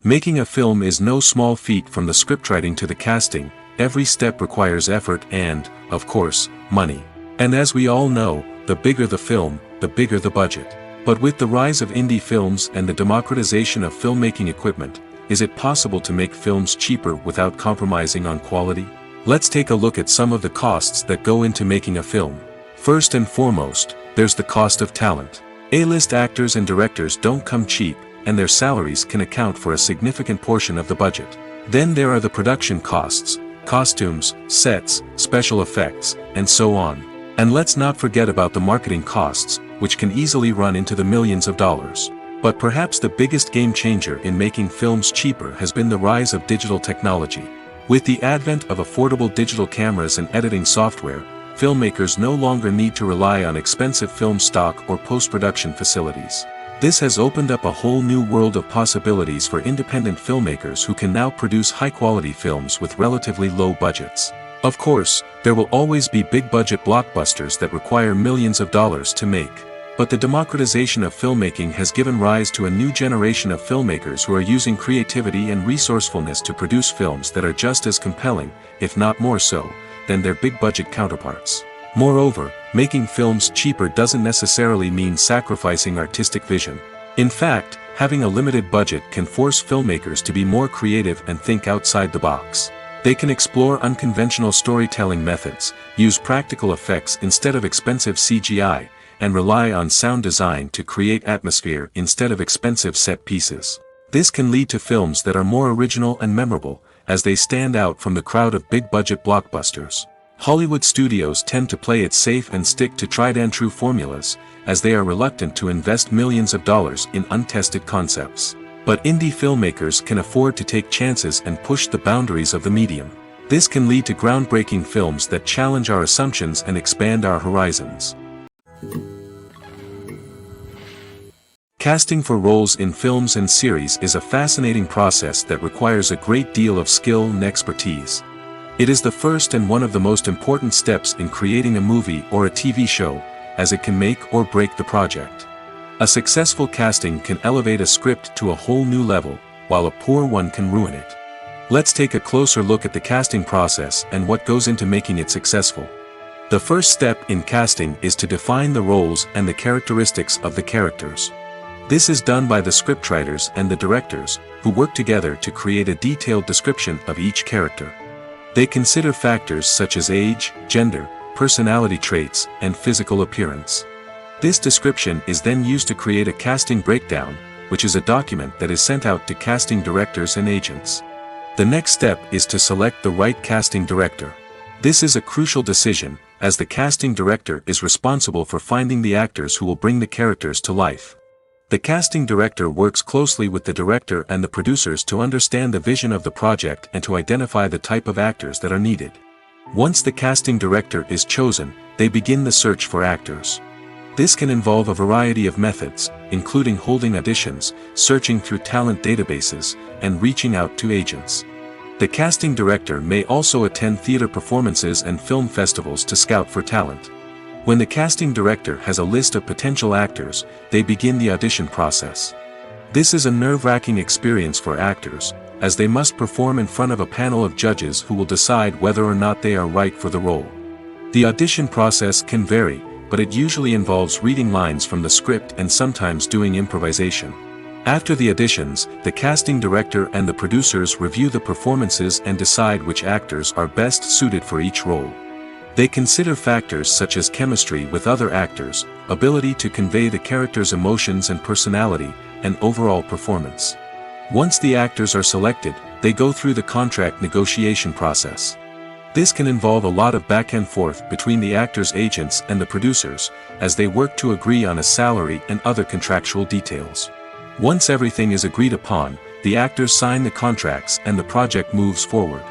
Making a film is no small feat. From the scriptwriting to the casting, every step requires effort and, of course, money. And as we all know, the bigger the film, the bigger the budget. But with the rise of indie films and the democratization of filmmaking equipment, is it possible to make films cheaper without compromising on quality? Let's take a look at some of the costs that go into making a film. First and foremost, there's the cost of talent. A-list actors and directors don't come cheap, and their salaries can account for a significant portion of the budget. Then there are the production costs, costumes, sets, special effects, and so on. And let's not forget about the marketing costs, which can easily run into the millions of dollars. But perhaps the biggest game changer in making films cheaper has been the rise of digital technology. With the advent of affordable digital cameras and editing software, filmmakers no longer need to rely on expensive film stock or post-production facilities. This has opened up a whole new world of possibilities for independent filmmakers who can now produce high-quality films with relatively low budgets. Of course, there will always be big-budget blockbusters that require millions of dollars to make. But the democratization of filmmaking has given rise to a new generation of filmmakers who are using creativity and resourcefulness to produce films that are just as compelling, if not more so, than their big-budget counterparts. Moreover, making films cheaper doesn't necessarily mean sacrificing artistic vision. In fact, having a limited budget can force filmmakers to be more creative and think outside the box. They can explore unconventional storytelling methods, use practical effects instead of expensive CGI, and rely on sound design to create atmosphere instead of expensive set pieces. This can lead to films that are more original and memorable, as they stand out from the crowd of big-budget blockbusters. Hollywood studios tend to play it safe and stick to tried-and-true formulas, as they are reluctant to invest millions of dollars in untested concepts. But indie filmmakers can afford to take chances and push the boundaries of the medium. This can lead to groundbreaking films that challenge our assumptions and expand our horizons. Casting for roles in films and series is a fascinating process that requires a great deal of skill and expertise. It is the first and one of the most important steps in creating a movie or a TV show, as it can make or break the project. A successful casting can elevate a script to a whole new level, while a poor one can ruin it. Let's take a closer look at the casting process and what goes into making it successful. The first step in casting is to define the roles and the characteristics of the characters. This is done by the scriptwriters and the directors, who work together to create a detailed description of each character. They consider factors such as age, gender, personality traits, and physical appearance. This description is then used to create a casting breakdown, which is a document that is sent out to casting directors and agents. The next step is to select the right casting director. This is a crucial decision, as the casting director is responsible for finding the actors who will bring the characters to life. The casting director works closely with the director and the producers to understand the vision of the project and to identify the type of actors that are needed. Once the casting director is chosen, they begin the search for actors. This can involve a variety of methods, including holding auditions, searching through talent databases, and reaching out to agents. The casting director may also attend theater performances and film festivals to scout for talent. When the casting director has a list of potential actors, they begin the audition process. This is a nerve-wracking experience for actors, as they must perform in front of a panel of judges who will decide whether or not they are right for the role. The audition process can vary, but it usually involves reading lines from the script and sometimes doing improvisation. After the auditions, the casting director and the producers review the performances and decide which actors are best suited for each role. They consider factors such as chemistry with other actors, ability to convey the character's emotions and personality, and overall performance. Once the actors are selected, they go through the contract negotiation process. This can involve a lot of back and forth between the actors' agents and the producers, as they work to agree on a salary and other contractual details. Once everything is agreed upon, the actors sign the contracts and the project moves forward.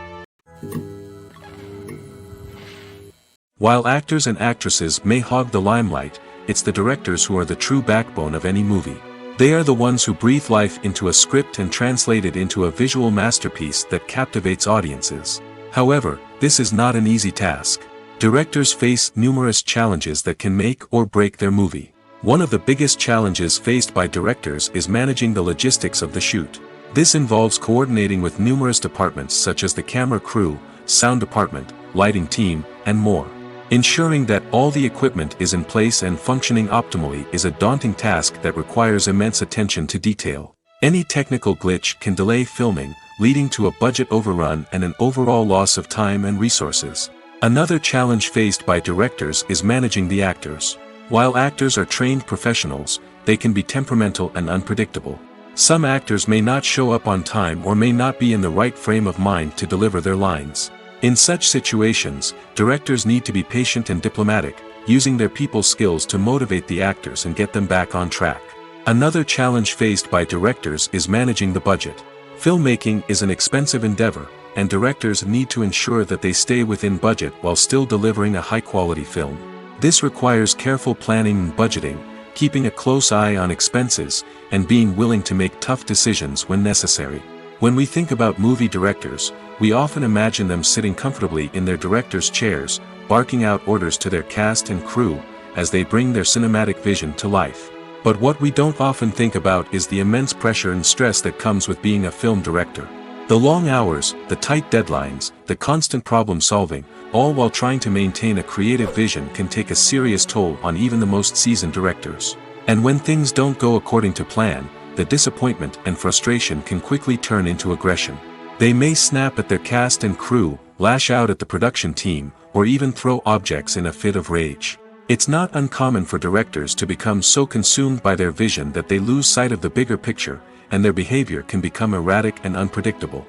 While actors and actresses may hog the limelight, it's the directors who are the true backbone of any movie. They are the ones who breathe life into a script and translate it into a visual masterpiece that captivates audiences. However, this is not an easy task. Directors face numerous challenges that can make or break their movie. One of the biggest challenges faced by directors is managing the logistics of the shoot. This involves coordinating with numerous departments such as the camera crew, sound department, lighting team, and more. Ensuring that all the equipment is in place and functioning optimally is a daunting task that requires immense attention to detail. Any technical glitch can delay filming, leading to a budget overrun and an overall loss of time and resources. Another challenge faced by directors is managing the actors. While actors are trained professionals, they can be temperamental and unpredictable. Some actors may not show up on time or may not be in the right frame of mind to deliver their lines. In such situations, directors need to be patient and diplomatic, using their people skills to motivate the actors and get them back on track. Another challenge faced by directors is managing the budget. Filmmaking is an expensive endeavor, and directors need to ensure that they stay within budget while still delivering a high-quality film. This requires careful planning and budgeting, keeping a close eye on expenses, and being willing to make tough decisions when necessary. When we think about movie directors, we often imagine them sitting comfortably in their director's chairs, barking out orders to their cast and crew, as they bring their cinematic vision to life. But what we don't often think about is the immense pressure and stress that comes with being a film director. The long hours, the tight deadlines, the constant problem solving, all while trying to maintain a creative vision can take a serious toll on even the most seasoned directors. And when things don't go according to plan, the disappointment and frustration can quickly turn into aggression. They may snap at their cast and crew, lash out at the production team, or even throw objects in a fit of rage. It's not uncommon for directors to become so consumed by their vision that they lose sight of the bigger picture, and their behavior can become erratic and unpredictable.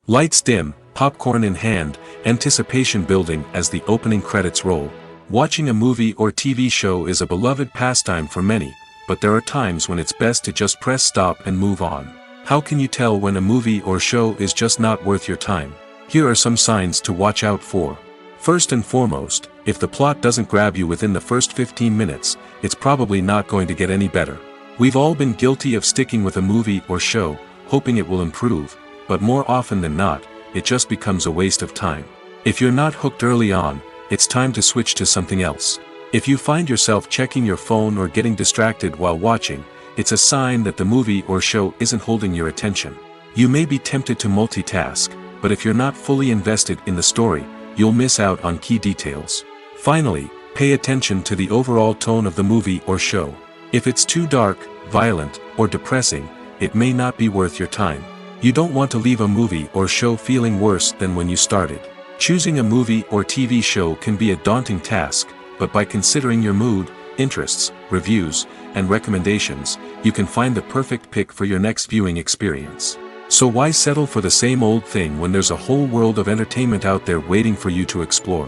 Lights dim, popcorn in hand, anticipation building as the opening credits roll. Watching a movie or TV show is a beloved pastime for many, but there are times when it's best to just press stop and move on. How can you tell when a movie or show is just not worth your time? Here are some signs to watch out for. First and foremost, if the plot doesn't grab you within the first 15 minutes, it's probably not going to get any better. We've all been guilty of sticking with a movie or show, hoping it will improve, but more often than not, it just becomes a waste of time. If you're not hooked early on, it's time to switch to something else. If you find yourself checking your phone or getting distracted while watching, it's a sign that the movie or show isn't holding your attention. You may be tempted to multitask, but if you're not fully invested in the story, you'll miss out on key details. Finally, pay attention to the overall tone of the movie or show. If it's too dark, violent, or depressing, it may not be worth your time. You don't want to leave a movie or show feeling worse than when you started. Choosing a movie or TV show can be a daunting task, but by considering your mood, interests, reviews, and recommendations, you can find the perfect pick for your next viewing experience. So why settle for the same old thing when there's a whole world of entertainment out there waiting for you to explore?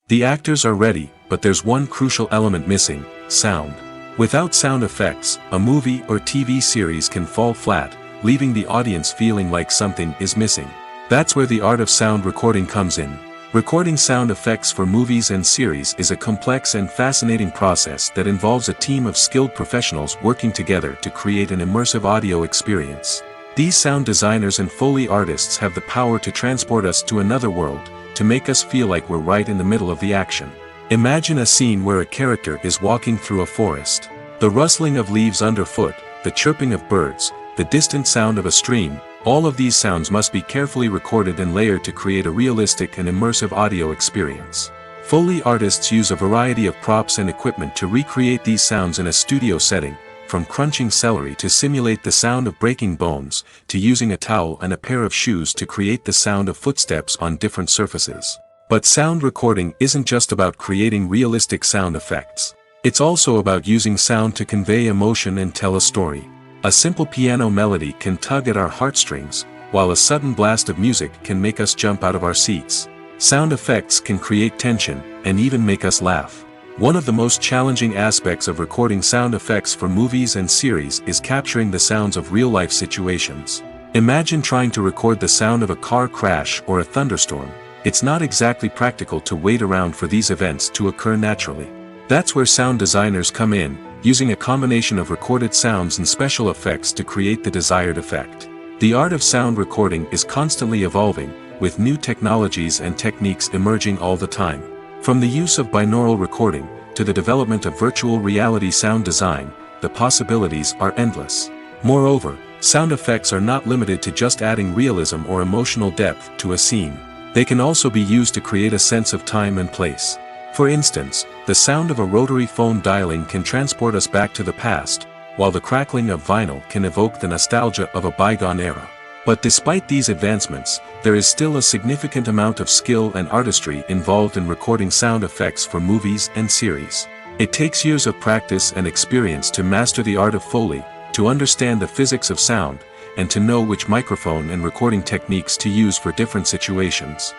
The actors are ready, but there's one crucial element missing: sound. Without sound effects, a movie or TV series can fall flat, leaving the audience feeling like something is missing. That's where the art of sound recording comes in. Recording sound effects for movies and series is a complex and fascinating process that involves a team of skilled professionals working together to create an immersive audio experience. These sound designers and Foley artists have the power to transport us to another world, to make us feel like we're right in the middle of the action. Imagine a scene where a character is walking through a forest. The rustling of leaves underfoot, the chirping of birds, the distant sound of a stream, all of these sounds must be carefully recorded and layered to create a realistic and immersive audio experience. Foley artists use a variety of props and equipment to recreate these sounds in a studio setting, from crunching celery to simulate the sound of breaking bones, to using a towel and a pair of shoes to create the sound of footsteps on different surfaces. But sound recording isn't just about creating realistic sound effects. It's also about using sound to convey emotion and tell a story. A simple piano melody can tug at our heartstrings, while a sudden blast of music can make us jump out of our seats. Sound effects can create tension, and even make us laugh. One of the most challenging aspects of recording sound effects for movies and series is capturing the sounds of real-life situations. Imagine trying to record the sound of a car crash or a thunderstorm. It's not exactly practical to wait around for these events to occur naturally. That's where sound designers come in, using a combination of recorded sounds and special effects to create the desired effect. The art of sound recording is constantly evolving, with new technologies and techniques emerging all the time. From the use of binaural recording, to the development of virtual reality sound design, the possibilities are endless. Moreover, sound effects are not limited to just adding realism or emotional depth to a scene. They can also be used to create a sense of time and place. For instance, the sound of a rotary phone dialing can transport us back to the past, while the crackling of vinyl can evoke the nostalgia of a bygone era. But despite these advancements, there is still a significant amount of skill and artistry involved in recording sound effects for movies and series. It takes years of practice and experience to master the art of Foley, to understand the physics of sound, and to know which microphone and recording techniques to use for different situations.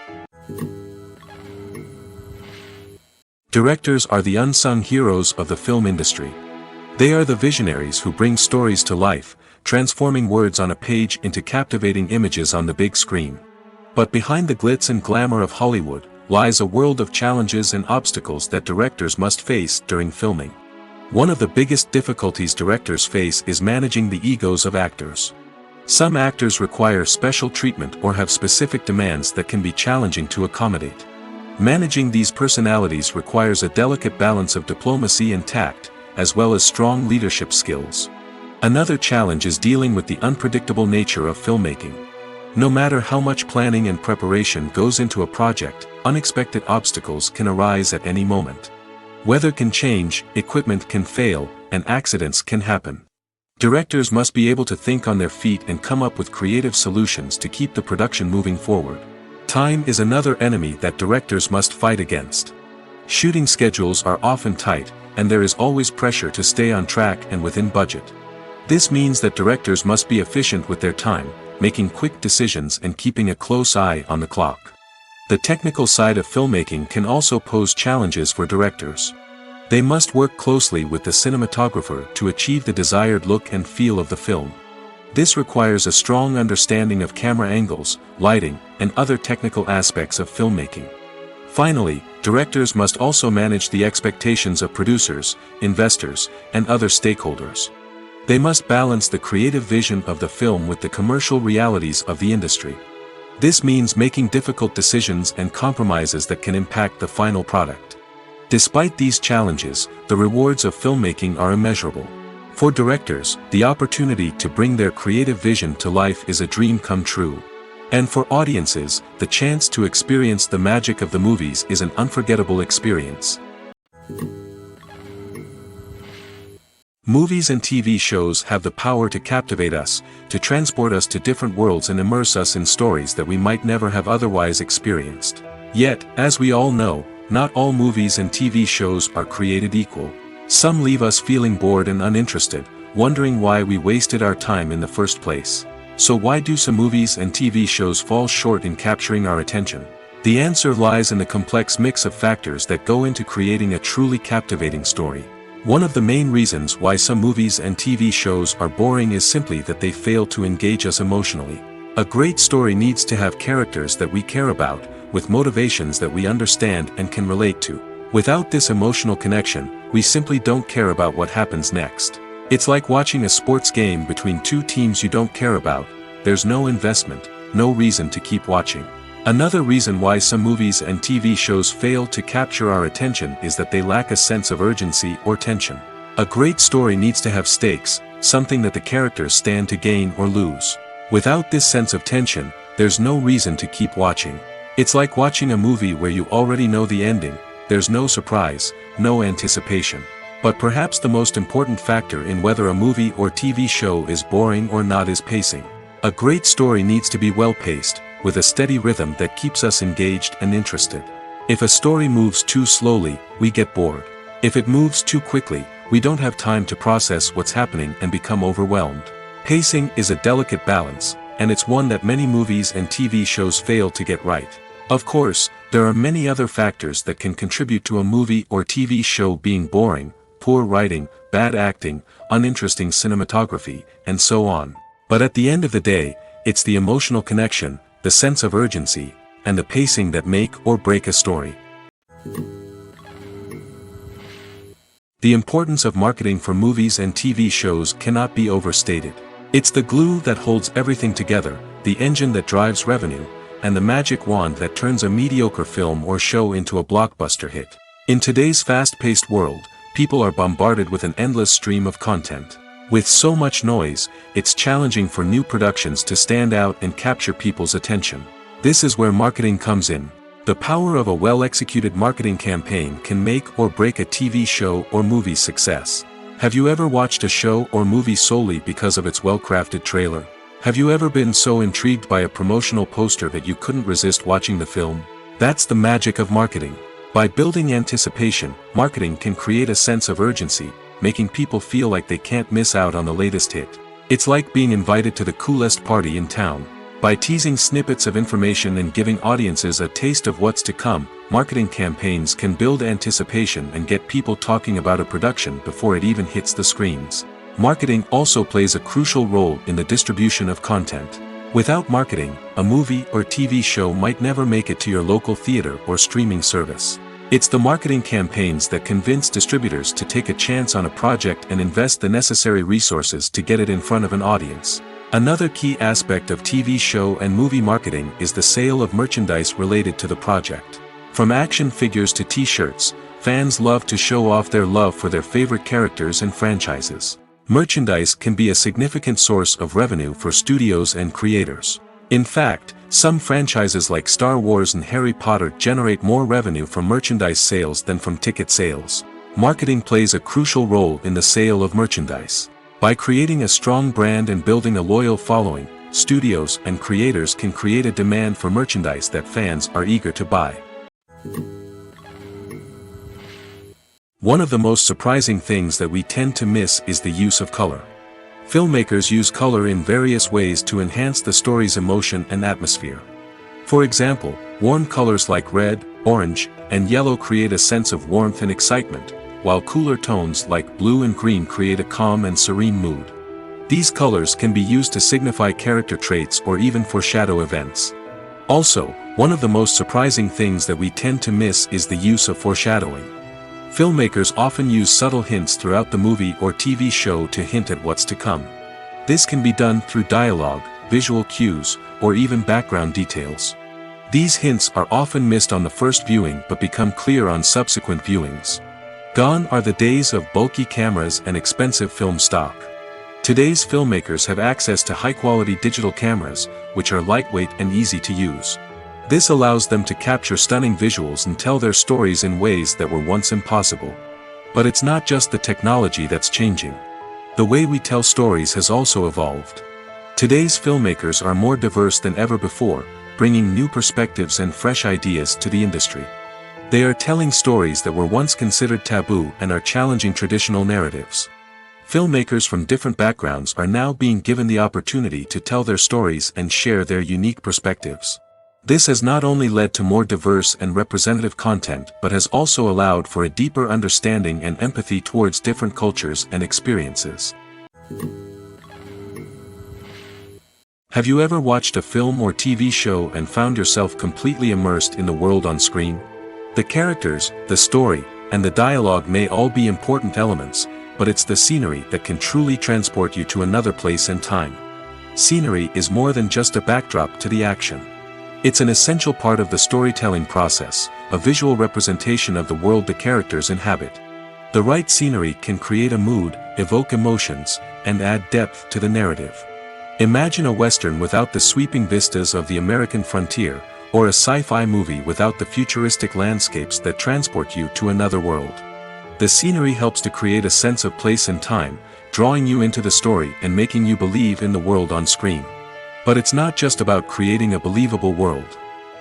Directors are the unsung heroes of the film industry. They are the visionaries who bring stories to life, transforming words on a page into captivating images on the big screen. But behind the glitz and glamour of Hollywood, lies a world of challenges and obstacles that directors must face during filming. One of the biggest difficulties directors face is managing the egos of actors. Some actors require special treatment or have specific demands that can be challenging to accommodate. Managing these personalities requires a delicate balance of diplomacy and tact, as well as strong leadership skills. Another challenge is dealing with the unpredictable nature of filmmaking. No matter how much planning and preparation goes into a project, unexpected obstacles can arise at any moment. Weather can change, equipment can fail, and accidents can happen. Directors must be able to think on their feet and come up with creative solutions to keep the production moving forward. Time is another enemy that directors must fight against. Shooting schedules are often tight, and there is always pressure to stay on track and within budget. This means that directors must be efficient with their time, making quick decisions and keeping a close eye on the clock. The technical side of filmmaking can also pose challenges for directors. They must work closely with the cinematographer to achieve the desired look and feel of the film. This requires a strong understanding of camera angles, lighting, and other technical aspects of filmmaking. Finally, directors must also manage the expectations of producers, investors, and other stakeholders. They must balance the creative vision of the film with the commercial realities of the industry. This means making difficult decisions and compromises that can impact the final product. Despite these challenges, the rewards of filmmaking are immeasurable. For directors, the opportunity to bring their creative vision to life is a dream come true. And for audiences, the chance to experience the magic of the movies is an unforgettable experience. Movies and TV shows have the power to captivate us, to transport us to different worlds and immerse us in stories that we might never have otherwise experienced. Yet, as we all know, not all movies and TV shows are created equal. Some leave us feeling bored and uninterested, wondering why we wasted our time in the first place. So why do some movies and TV shows fall short in capturing our attention? The answer lies in the complex mix of factors that go into creating a truly captivating story. One of the main reasons why some movies and TV shows are boring is simply that they fail to engage us emotionally. A great story needs to have characters that we care about, with motivations that we understand and can relate to. Without this emotional connection, we simply don't care about what happens next. It's like watching a sports game between two teams you don't care about. There's no investment, no reason to keep watching. Another reason why some movies and TV shows fail to capture our attention is that they lack a sense of urgency or tension. A great story needs to have stakes, something that the characters stand to gain or lose. Without this sense of tension, there's no reason to keep watching. It's like watching a movie where you already know the ending. There's no surprise, no anticipation. But perhaps the most important factor in whether a movie or TV show is boring or not is pacing. A great story needs to be well-paced, with a steady rhythm that keeps us engaged and interested. If a story moves too slowly, we get bored. If it moves too quickly, we don't have time to process what's happening and become overwhelmed. Pacing is a delicate balance, and it's one that many movies and TV shows fail to get right. Of course, there are many other factors that can contribute to a movie or TV show being boring: poor writing, bad acting, uninteresting cinematography, and so on. But at the end of the day, it's the emotional connection, the sense of urgency, and the pacing that make or break a story. The importance of marketing for movies and TV shows cannot be overstated. It's the glue that holds everything together, the engine that drives revenue, and the magic wand that turns a mediocre film or show into a blockbuster hit. In today's fast-paced world, people are bombarded with an endless stream of content. With so much noise, it's challenging for new productions to stand out and capture people's attention. This is where marketing comes in. The power of a well-executed marketing campaign can make or break a TV show or movie's success. Have you ever watched a show or movie solely because of its well-crafted trailer? Have you ever been so intrigued by a promotional poster that you couldn't resist watching the film? That's the magic of marketing. By building anticipation, marketing can create a sense of urgency, making people feel like they can't miss out on the latest hit. It's like being invited to the coolest party in town. By teasing snippets of information and giving audiences a taste of what's to come, marketing campaigns can build anticipation and get people talking about a production before it even hits the screens. Marketing also plays a crucial role in the distribution of content. Without marketing, a movie or TV show might never make it to your local theater or streaming service. It's the marketing campaigns that convince distributors to take a chance on a project and invest the necessary resources to get it in front of an audience. Another key aspect of TV show and movie marketing is the sale of merchandise related to the project. From action figures to t-shirts, fans love to show off their love for their favorite characters and franchises. Merchandise can be a significant source of revenue for studios and creators. In fact, some franchises like Star Wars and Harry Potter generate more revenue from merchandise sales than from ticket sales. Marketing plays a crucial role in the sale of merchandise. By creating a strong brand and building a loyal following, studios and creators can create a demand for merchandise that fans are eager to buy. One of the most surprising things that we tend to miss is the use of color. Filmmakers use color in various ways to enhance the story's emotion and atmosphere. For example, warm colors like red, orange, and yellow create a sense of warmth and excitement, while cooler tones like blue and green create a calm and serene mood. These colors can be used to signify character traits or even foreshadow events. Also, one of the most surprising things that we tend to miss is the use of foreshadowing. Filmmakers often use subtle hints throughout the movie or TV show to hint at what's to come. This can be done through dialogue, visual cues, or even background details. These hints are often missed on the first viewing but become clear on subsequent viewings. Gone are the days of bulky cameras and expensive film stock. Today's filmmakers have access to high-quality digital cameras, which are lightweight and easy to use. This allows them to capture stunning visuals and tell their stories in ways that were once impossible. But it's not just the technology that's changing. The way we tell stories has also evolved. Today's filmmakers are more diverse than ever before, bringing new perspectives and fresh ideas to the industry. They are telling stories that were once considered taboo and are challenging traditional narratives. Filmmakers from different backgrounds are now being given the opportunity to tell their stories and share their unique perspectives. This has not only led to more diverse and representative content but has also allowed for a deeper understanding and empathy towards different cultures and experiences. Have you ever watched a film or TV show and found yourself completely immersed in the world on screen? The characters, the story, and the dialogue may all be important elements, but it's the scenery that can truly transport you to another place and time. Scenery is more than just a backdrop to the action. It's an essential part of the storytelling process, a visual representation of the world the characters inhabit. The right scenery can create a mood, evoke emotions, and add depth to the narrative. Imagine a Western without the sweeping vistas of the American frontier, or a sci-fi movie without the futuristic landscapes that transport you to another world. The scenery helps to create a sense of place and time, drawing you into the story and making you believe in the world on screen. But it's not just about creating a believable world.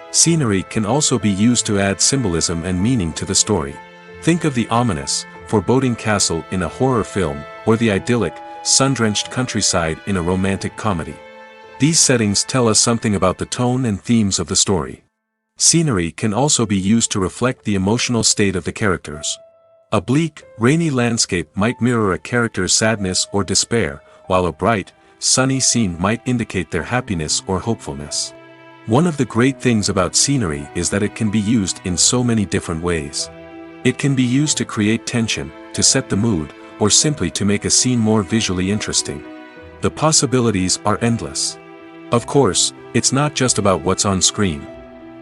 Scenery can also be used to add symbolism and meaning to the story. Think of the ominous, foreboding castle in a horror film, or the idyllic, sun-drenched countryside in a romantic comedy. These settings tell us something about the tone and themes of the story. Scenery can also be used to reflect the emotional state of the characters. A bleak, rainy landscape might mirror a character's sadness or despair, while a bright, sunny scene might indicate their happiness or hopefulness. One of the great things about scenery is that it can be used in so many different ways. It can be used to create tension, to set the mood, or simply to make a scene more visually interesting. The possibilities are endless. Of course, it's not just about what's on screen.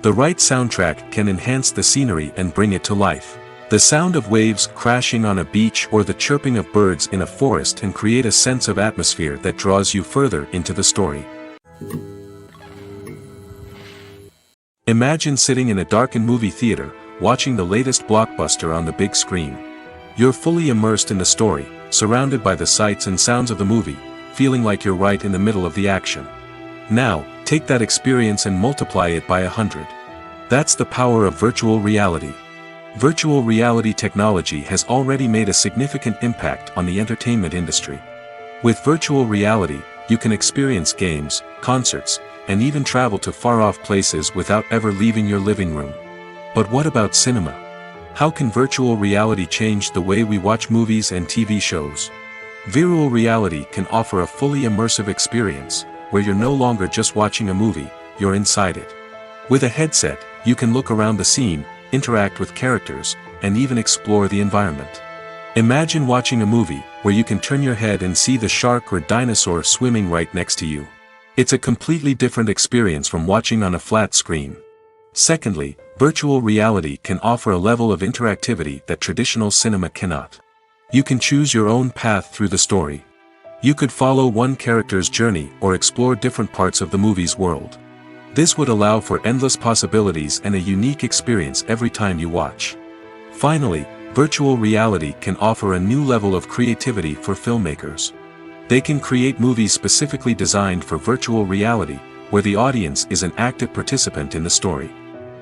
The right soundtrack can enhance the scenery and bring it to life. The sound of waves crashing on a beach or the chirping of birds in a forest can create a sense of atmosphere that draws you further into the story. Imagine sitting in a darkened movie theater, watching the latest blockbuster on the big screen. You're fully immersed in the story, surrounded by the sights and sounds of the movie, feeling like you're right in the middle of the action. Now, take that experience and multiply it by 100. That's the power of virtual reality. Virtual reality technology has already made a significant impact on the entertainment industry. With virtual reality, you can experience games, concerts, and even travel to far-off places without ever leaving your living room. But what about cinema? How can virtual reality change the way we watch movies and TV shows? Virtual reality can offer a fully immersive experience, where you're no longer just watching a movie, you're inside it. With a headset, you can look around the scene, interact with characters, and even explore the environment. Imagine watching a movie where you can turn your head and see the shark or dinosaur swimming right next to you. It's a completely different experience from watching on a flat screen. Secondly, virtual reality can offer a level of interactivity that traditional cinema cannot. You can choose your own path through the story. You could follow one character's journey or explore different parts of the movie's world. This would allow for endless possibilities and a unique experience every time you watch. Finally, virtual reality can offer a new level of creativity for filmmakers. They can create movies specifically designed for virtual reality, where the audience is an active participant in the story.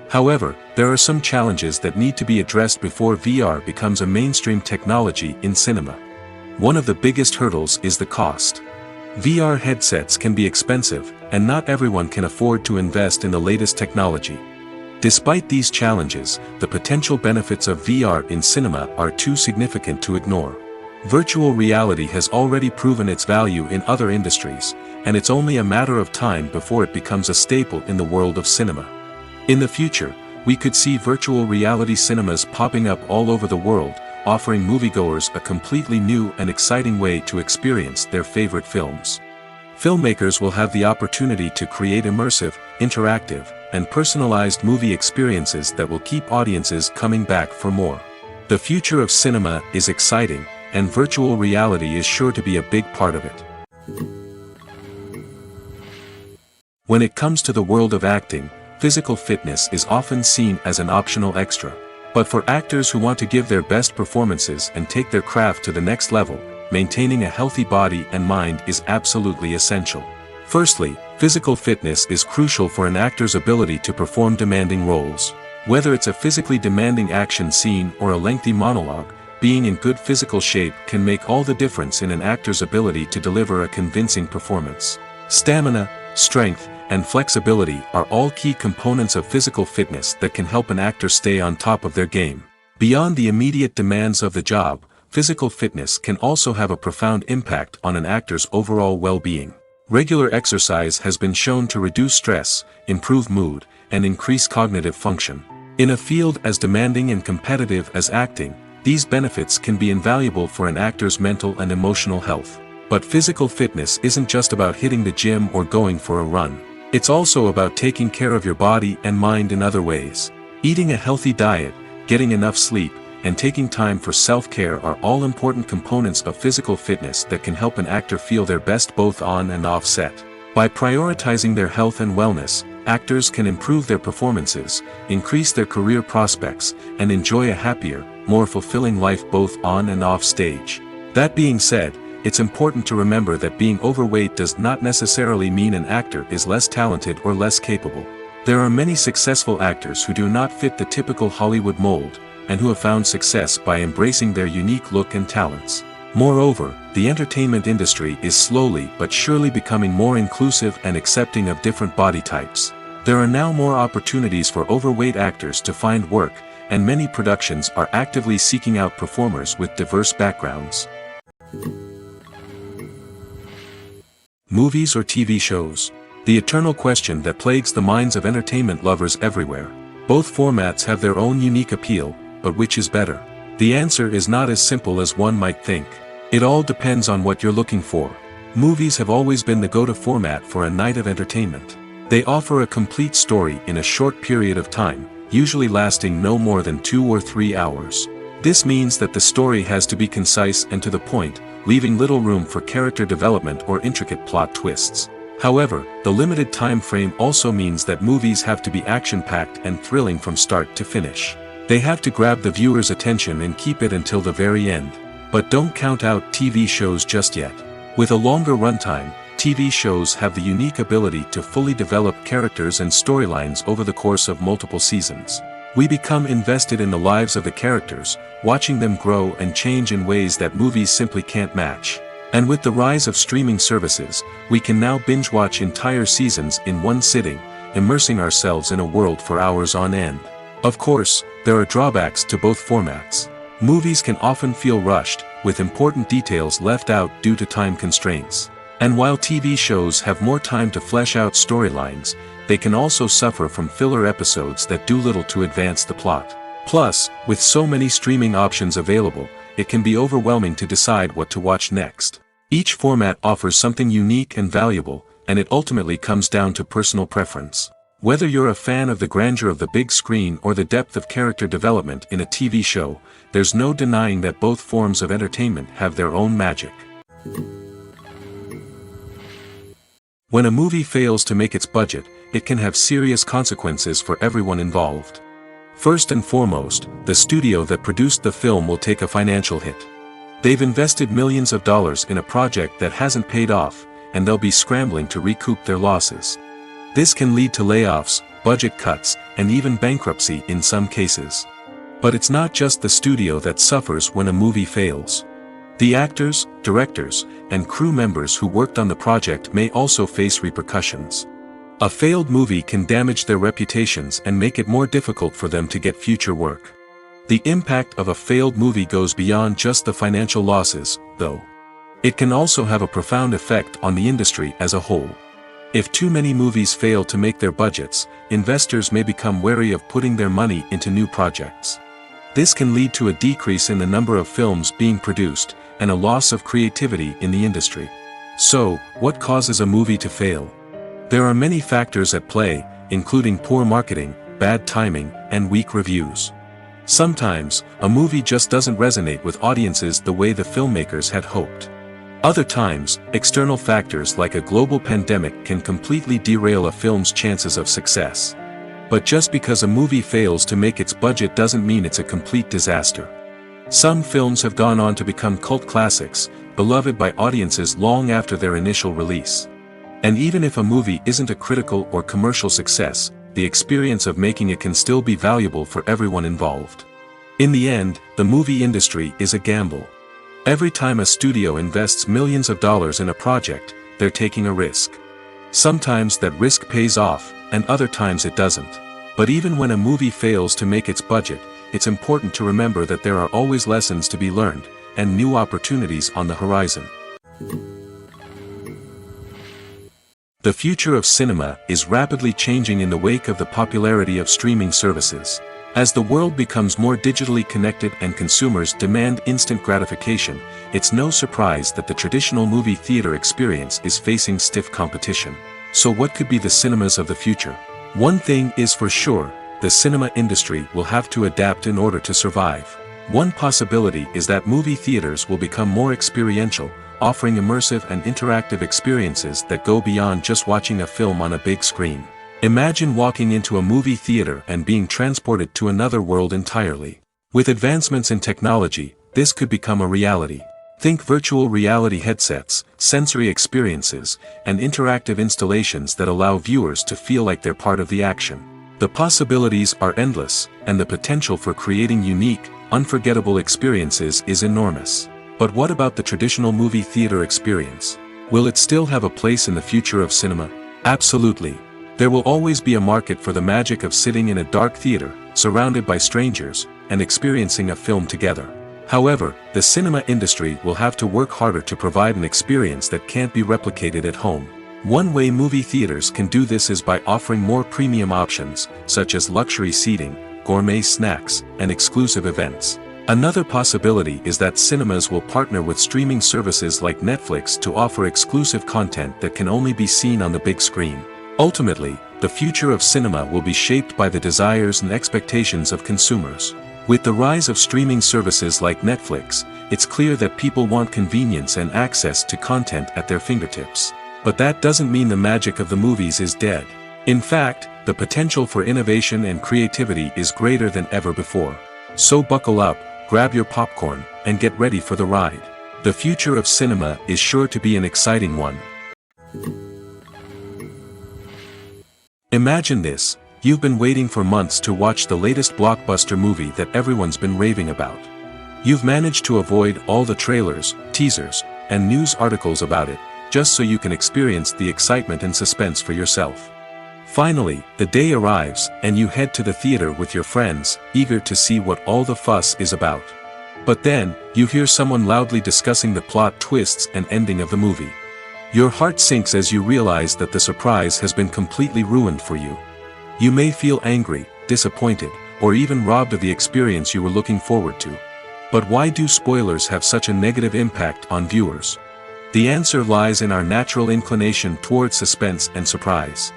However, there are some challenges that need to be addressed before VR becomes a mainstream technology in cinema. One of the biggest hurdles is the cost. VR headsets can be expensive, and not everyone can afford to invest in the latest technology. Despite these challenges, the potential benefits of VR in cinema are too significant to ignore. Virtual reality has already proven its value in other industries, and it's only a matter of time before it becomes a staple in the world of cinema. In the future, we could see virtual reality cinemas popping up all over the world, offering moviegoers a completely new and exciting way to experience their favorite films. Filmmakers will have the opportunity to create immersive, interactive, and personalized movie experiences that will keep audiences coming back for more. The future of cinema is exciting, and virtual reality is sure to be a big part of it. When it comes to the world of acting, physical fitness is often seen as an optional extra. But for actors who want to give their best performances and take their craft to the next level, maintaining a healthy body and mind is absolutely essential. Firstly, physical fitness is crucial for an actor's ability to perform demanding roles. Whether it's a physically demanding action scene or a lengthy monologue, being in good physical shape can make all the difference in an actor's ability to deliver a convincing performance. Stamina, strength, and flexibility are all key components of physical fitness that can help an actor stay on top of their game. Beyond the immediate demands of the job, physical fitness can also have a profound impact on an actor's overall well-being. Regular exercise has been shown to reduce stress, improve mood, and increase cognitive function. In a field as demanding and competitive as acting, these benefits can be invaluable for an actor's mental and emotional health. But physical fitness isn't just about hitting the gym or going for a run. It's also about taking care of your body and mind in other ways. Eating a healthy diet, getting enough sleep, and taking time for self-care are all important components of physical fitness that can help an actor feel their best both on and off set. By prioritizing their health and wellness, actors can improve their performances, increase their career prospects, and enjoy a happier, more fulfilling life both on and off stage. That being said, it's important to remember that being overweight does not necessarily mean an actor is less talented or less capable. There are many successful actors who do not fit the typical Hollywood mold, and who have found success by embracing their unique look and talents. Moreover, the entertainment industry is slowly but surely becoming more inclusive and accepting of different body types. There are now more opportunities for overweight actors to find work, and many productions are actively seeking out performers with diverse backgrounds. Movies or TV shows? The eternal question that plagues the minds of entertainment lovers everywhere. Both formats have their own unique appeal, but which is better? The answer is not as simple as one might think. It all depends on what you're looking for. Movies have always been the go-to format for a night of entertainment. They offer a complete story in a short period of time, usually lasting no more than 2 or 3 hours. This means that the story has to be concise and to the point, leaving little room for character development or intricate plot twists. However, the limited time frame also means that movies have to be action-packed and thrilling from start to finish. They have to grab the viewer's attention and keep it until the very end. But don't count out TV shows just yet. With a longer runtime, TV shows have the unique ability to fully develop characters and storylines over the course of multiple seasons. We become invested in the lives of the characters, watching them grow and change in ways that movies simply can't match. And with the rise of streaming services, we can now binge-watch entire seasons in one sitting, immersing ourselves in a world for hours on end. Of course, there are drawbacks to both formats. Movies can often feel rushed, with important details left out due to time constraints. And while TV shows have more time to flesh out storylines, they can also suffer from filler episodes that do little to advance the plot. Plus, with so many streaming options available, it can be overwhelming to decide what to watch next. Each format offers something unique and valuable, and it ultimately comes down to personal preference. Whether you're a fan of the grandeur of the big screen or the depth of character development in a TV show, there's no denying that both forms of entertainment have their own magic. When a movie fails to make its budget, it can have serious consequences for everyone involved. First and foremost, the studio that produced the film will take a financial hit. They've invested millions of dollars in a project that hasn't paid off, and they'll be scrambling to recoup their losses. This can lead to layoffs, budget cuts, and even bankruptcy in some cases. But it's not just the studio that suffers when a movie fails. The actors, directors, and crew members who worked on the project may also face repercussions. A failed movie can damage their reputations and make it more difficult for them to get future work. The impact of a failed movie goes beyond just the financial losses, though. It can also have a profound effect on the industry as a whole. If too many movies fail to make their budgets, investors may become wary of putting their money into new projects. This can lead to a decrease in the number of films being produced, and a loss of creativity in the industry. So, what causes a movie to fail? There are many factors at play, including poor marketing, bad timing, and weak reviews. Sometimes, a movie just doesn't resonate with audiences the way the filmmakers had hoped. Other times, external factors like a global pandemic can completely derail a film's chances of success. But just because a movie fails to make its budget doesn't mean it's a complete disaster. Some films have gone on to become cult classics, beloved by audiences long after their initial release. And even if a movie isn't a critical or commercial success, the experience of making it can still be valuable for everyone involved. In the end, the movie industry is a gamble. Every time a studio invests millions of dollars in a project, they're taking a risk. Sometimes that risk pays off, and other times it doesn't. But even when a movie fails to make its budget, it's important to remember that there are always lessons to be learned, and new opportunities on the horizon. The future of cinema is rapidly changing in the wake of the popularity of streaming services. As the world becomes more digitally connected and consumers demand instant gratification, it's no surprise that the traditional movie theater experience is facing stiff competition. So what could be the cinemas of the future? One thing is for sure, the cinema industry will have to adapt in order to survive. One possibility is that movie theaters will become more experiential, offering immersive and interactive experiences that go beyond just watching a film on a big screen. Imagine walking into a movie theater and being transported to another world entirely. With advancements in technology, this could become a reality. Think virtual reality headsets, sensory experiences, and interactive installations that allow viewers to feel like they're part of the action. The possibilities are endless, and the potential for creating unique, unforgettable experiences is enormous. But what about the traditional movie theater experience? Will it still have a place in the future of cinema? Absolutely. There will always be a market for the magic of sitting in a dark theater, surrounded by strangers, and experiencing a film together. However, the cinema industry will have to work harder to provide an experience that can't be replicated at home. One way movie theaters can do this is by offering more premium options, such as luxury seating, gourmet snacks, and exclusive events. Another possibility is that cinemas will partner with streaming services like Netflix to offer exclusive content that can only be seen on the big screen. Ultimately, the future of cinema will be shaped by the desires and expectations of consumers. With the rise of streaming services like Netflix, it's clear that people want convenience and access to content at their fingertips. But that doesn't mean the magic of the movies is dead. In fact, the potential for innovation and creativity is greater than ever before. So buckle up, grab your popcorn, and get ready for the ride. The future of cinema is sure to be an exciting one. Imagine this: you've been waiting for months to watch the latest blockbuster movie that everyone's been raving about. You've managed to avoid all the trailers, teasers, and news articles about it, just so you can experience the excitement and suspense for yourself. Finally, the day arrives, and you head to the theater with your friends, eager to see what all the fuss is about. But then, you hear someone loudly discussing the plot twists and ending of the movie. Your heart sinks as you realize that the surprise has been completely ruined for you. You may feel angry, disappointed, or even robbed of the experience you were looking forward to. But why do spoilers have such a negative impact on viewers? The answer lies in our natural inclination toward suspense and surprise.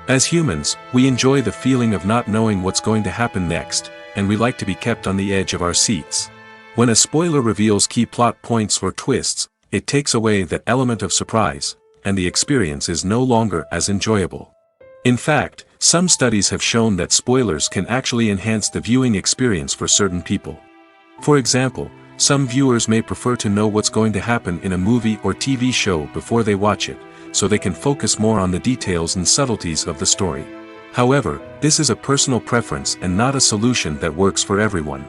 As humans, we enjoy the feeling of not knowing what's going to happen next, and we like to be kept on the edge of our seats. When a spoiler reveals key plot points or twists, it takes away that element of surprise, and the experience is no longer as enjoyable. In fact, some studies have shown that spoilers can actually enhance the viewing experience for certain people. For example, some viewers may prefer to know what's going to happen in a movie or TV show before they watch it, so they can focus more on the details and subtleties of the story. However, this is a personal preference and not a solution that works for everyone.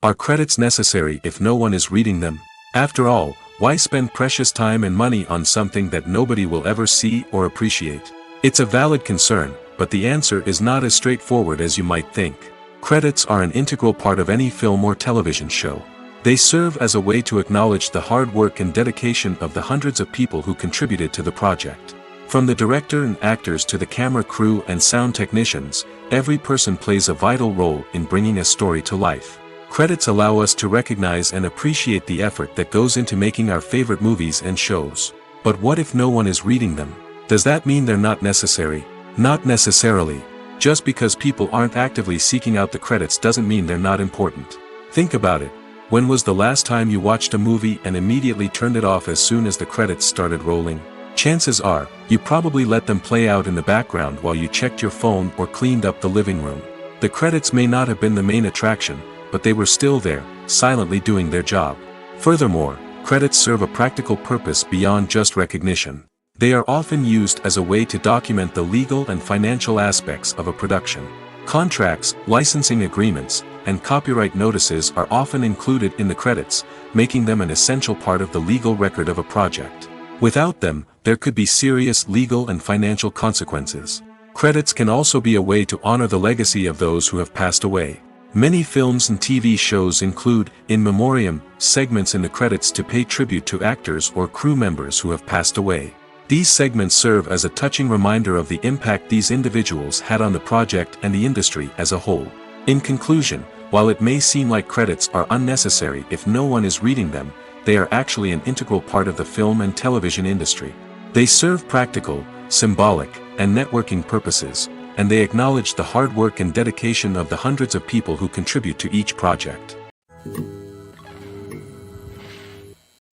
Are credits necessary if no one is reading them? After all, why spend precious time and money on something that nobody will ever see or appreciate? It's a valid concern, but the answer is not as straightforward as you might think. Credits are an integral part of any film or television show. They serve as a way to acknowledge the hard work and dedication of the hundreds of people who contributed to the project. From the director and actors to the camera crew and sound technicians, every person plays a vital role in bringing a story to life. Credits allow us to recognize and appreciate the effort that goes into making our favorite movies and shows. But what if no one is reading them? Does that mean they're not necessary? Not necessarily. Just because people aren't actively seeking out the credits doesn't mean they're not important. Think about it. When was the last time you watched a movie and immediately turned it off as soon as the credits started rolling? Chances are, you probably let them play out in the background while you checked your phone or cleaned up the living room. The credits may not have been the main attraction, but they were still there, silently doing their job. Furthermore, credits serve a practical purpose beyond just recognition. They are often used as a way to document the legal and financial aspects of a production. Contracts, licensing agreements, and copyright notices are often included in the credits, making them an essential part of the legal record of a project. Without them, there could be serious legal and financial consequences. Credits can also be a way to honor the legacy of those who have passed away. Many films and TV shows include in memoriam segments in the credits to pay tribute to actors or crew members who have passed away. These segments serve as a touching reminder of the impact these individuals had on the project and the industry as a whole. In conclusion, while it may seem like credits are unnecessary if no one is reading them, they are actually an integral part of the film and television industry. They serve practical, symbolic, and networking purposes, and they acknowledge the hard work and dedication of the hundreds of people who contribute to each project.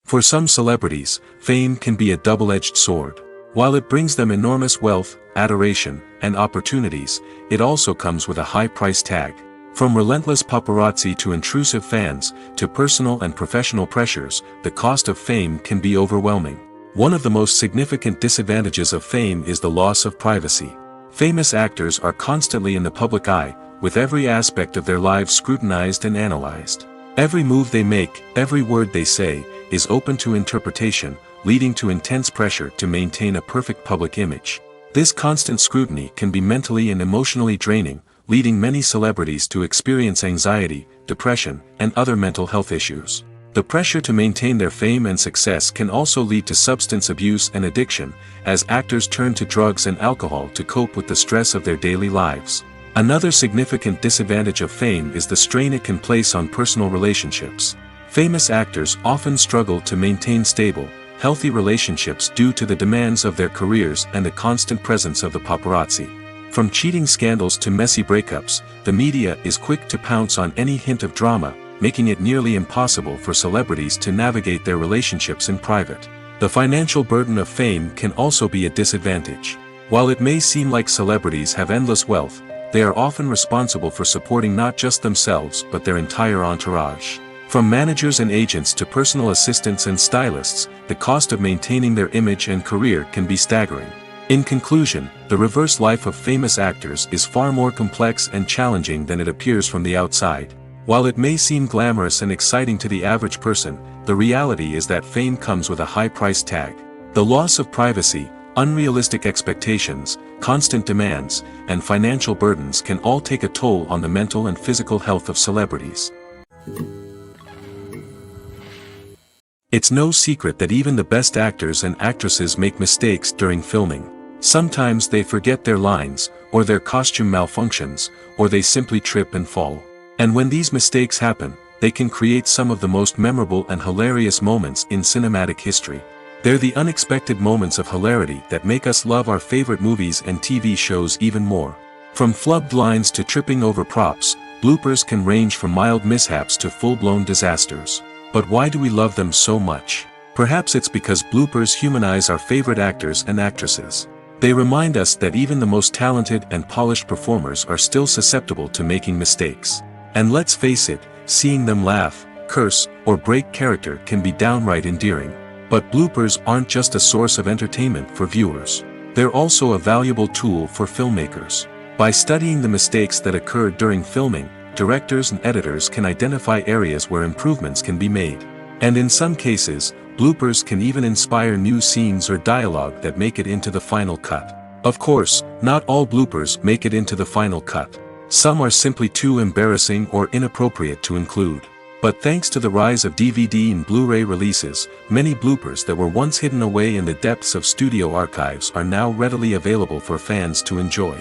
For some celebrities, fame can be a double-edged sword. While it brings them enormous wealth, adoration, and opportunities, it also comes with a high price tag. From relentless paparazzi to intrusive fans, to personal and professional pressures, the cost of fame can be overwhelming. One of the most significant disadvantages of fame is the loss of privacy. Famous actors are constantly in the public eye, with every aspect of their lives scrutinized and analyzed. Every move they make, every word they say, is open to interpretation, leading to intense pressure to maintain a perfect public image. This constant scrutiny can be mentally and emotionally draining, leading many celebrities to experience anxiety, depression, and other mental health issues. The pressure to maintain their fame and success can also lead to substance abuse and addiction, as actors turn to drugs and alcohol to cope with the stress of their daily lives. Another significant disadvantage of fame is the strain it can place on personal relationships. Famous actors often struggle to maintain stable, healthy relationships due to the demands of their careers and the constant presence of the paparazzi. From cheating scandals to messy breakups, the media is quick to pounce on any hint of drama, making it nearly impossible for celebrities to navigate their relationships in private. The financial burden of fame can also be a disadvantage. While it may seem like celebrities have endless wealth, they are often responsible for supporting not just themselves but their entire entourage. From managers and agents to personal assistants and stylists, the cost of maintaining their image and career can be staggering. In conclusion, the reverse life of famous actors is far more complex and challenging than it appears from the outside. While it may seem glamorous and exciting to the average person, the reality is that fame comes with a high price tag. The loss of privacy, unrealistic expectations, constant demands, and financial burdens can all take a toll on the mental and physical health of celebrities. It's no secret that even the best actors and actresses make mistakes during filming. Sometimes they forget their lines, or their costume malfunctions, or they simply trip and fall. And when these mistakes happen, they can create some of the most memorable and hilarious moments in cinematic history. They're the unexpected moments of hilarity that make us love our favorite movies and TV shows even more. From flubbed lines to tripping over props, bloopers can range from mild mishaps to full-blown disasters. But why do we love them so much? Perhaps it's because bloopers humanize our favorite actors and actresses. They remind us that even the most talented and polished performers are still susceptible to making mistakes. And let's face it, seeing them laugh, curse, or break character can be downright endearing. But bloopers aren't just a source of entertainment for viewers. They're also a valuable tool for filmmakers. By studying the mistakes that occurred during filming, directors and editors can identify areas where improvements can be made. And in some cases, bloopers can even inspire new scenes or dialogue that make it into the final cut. Of course, not all bloopers make it into the final cut. Some are simply too embarrassing or inappropriate to include. But thanks to the rise of DVD and Blu-ray releases, many bloopers that were once hidden away in the depths of studio archives are now readily available for fans to enjoy.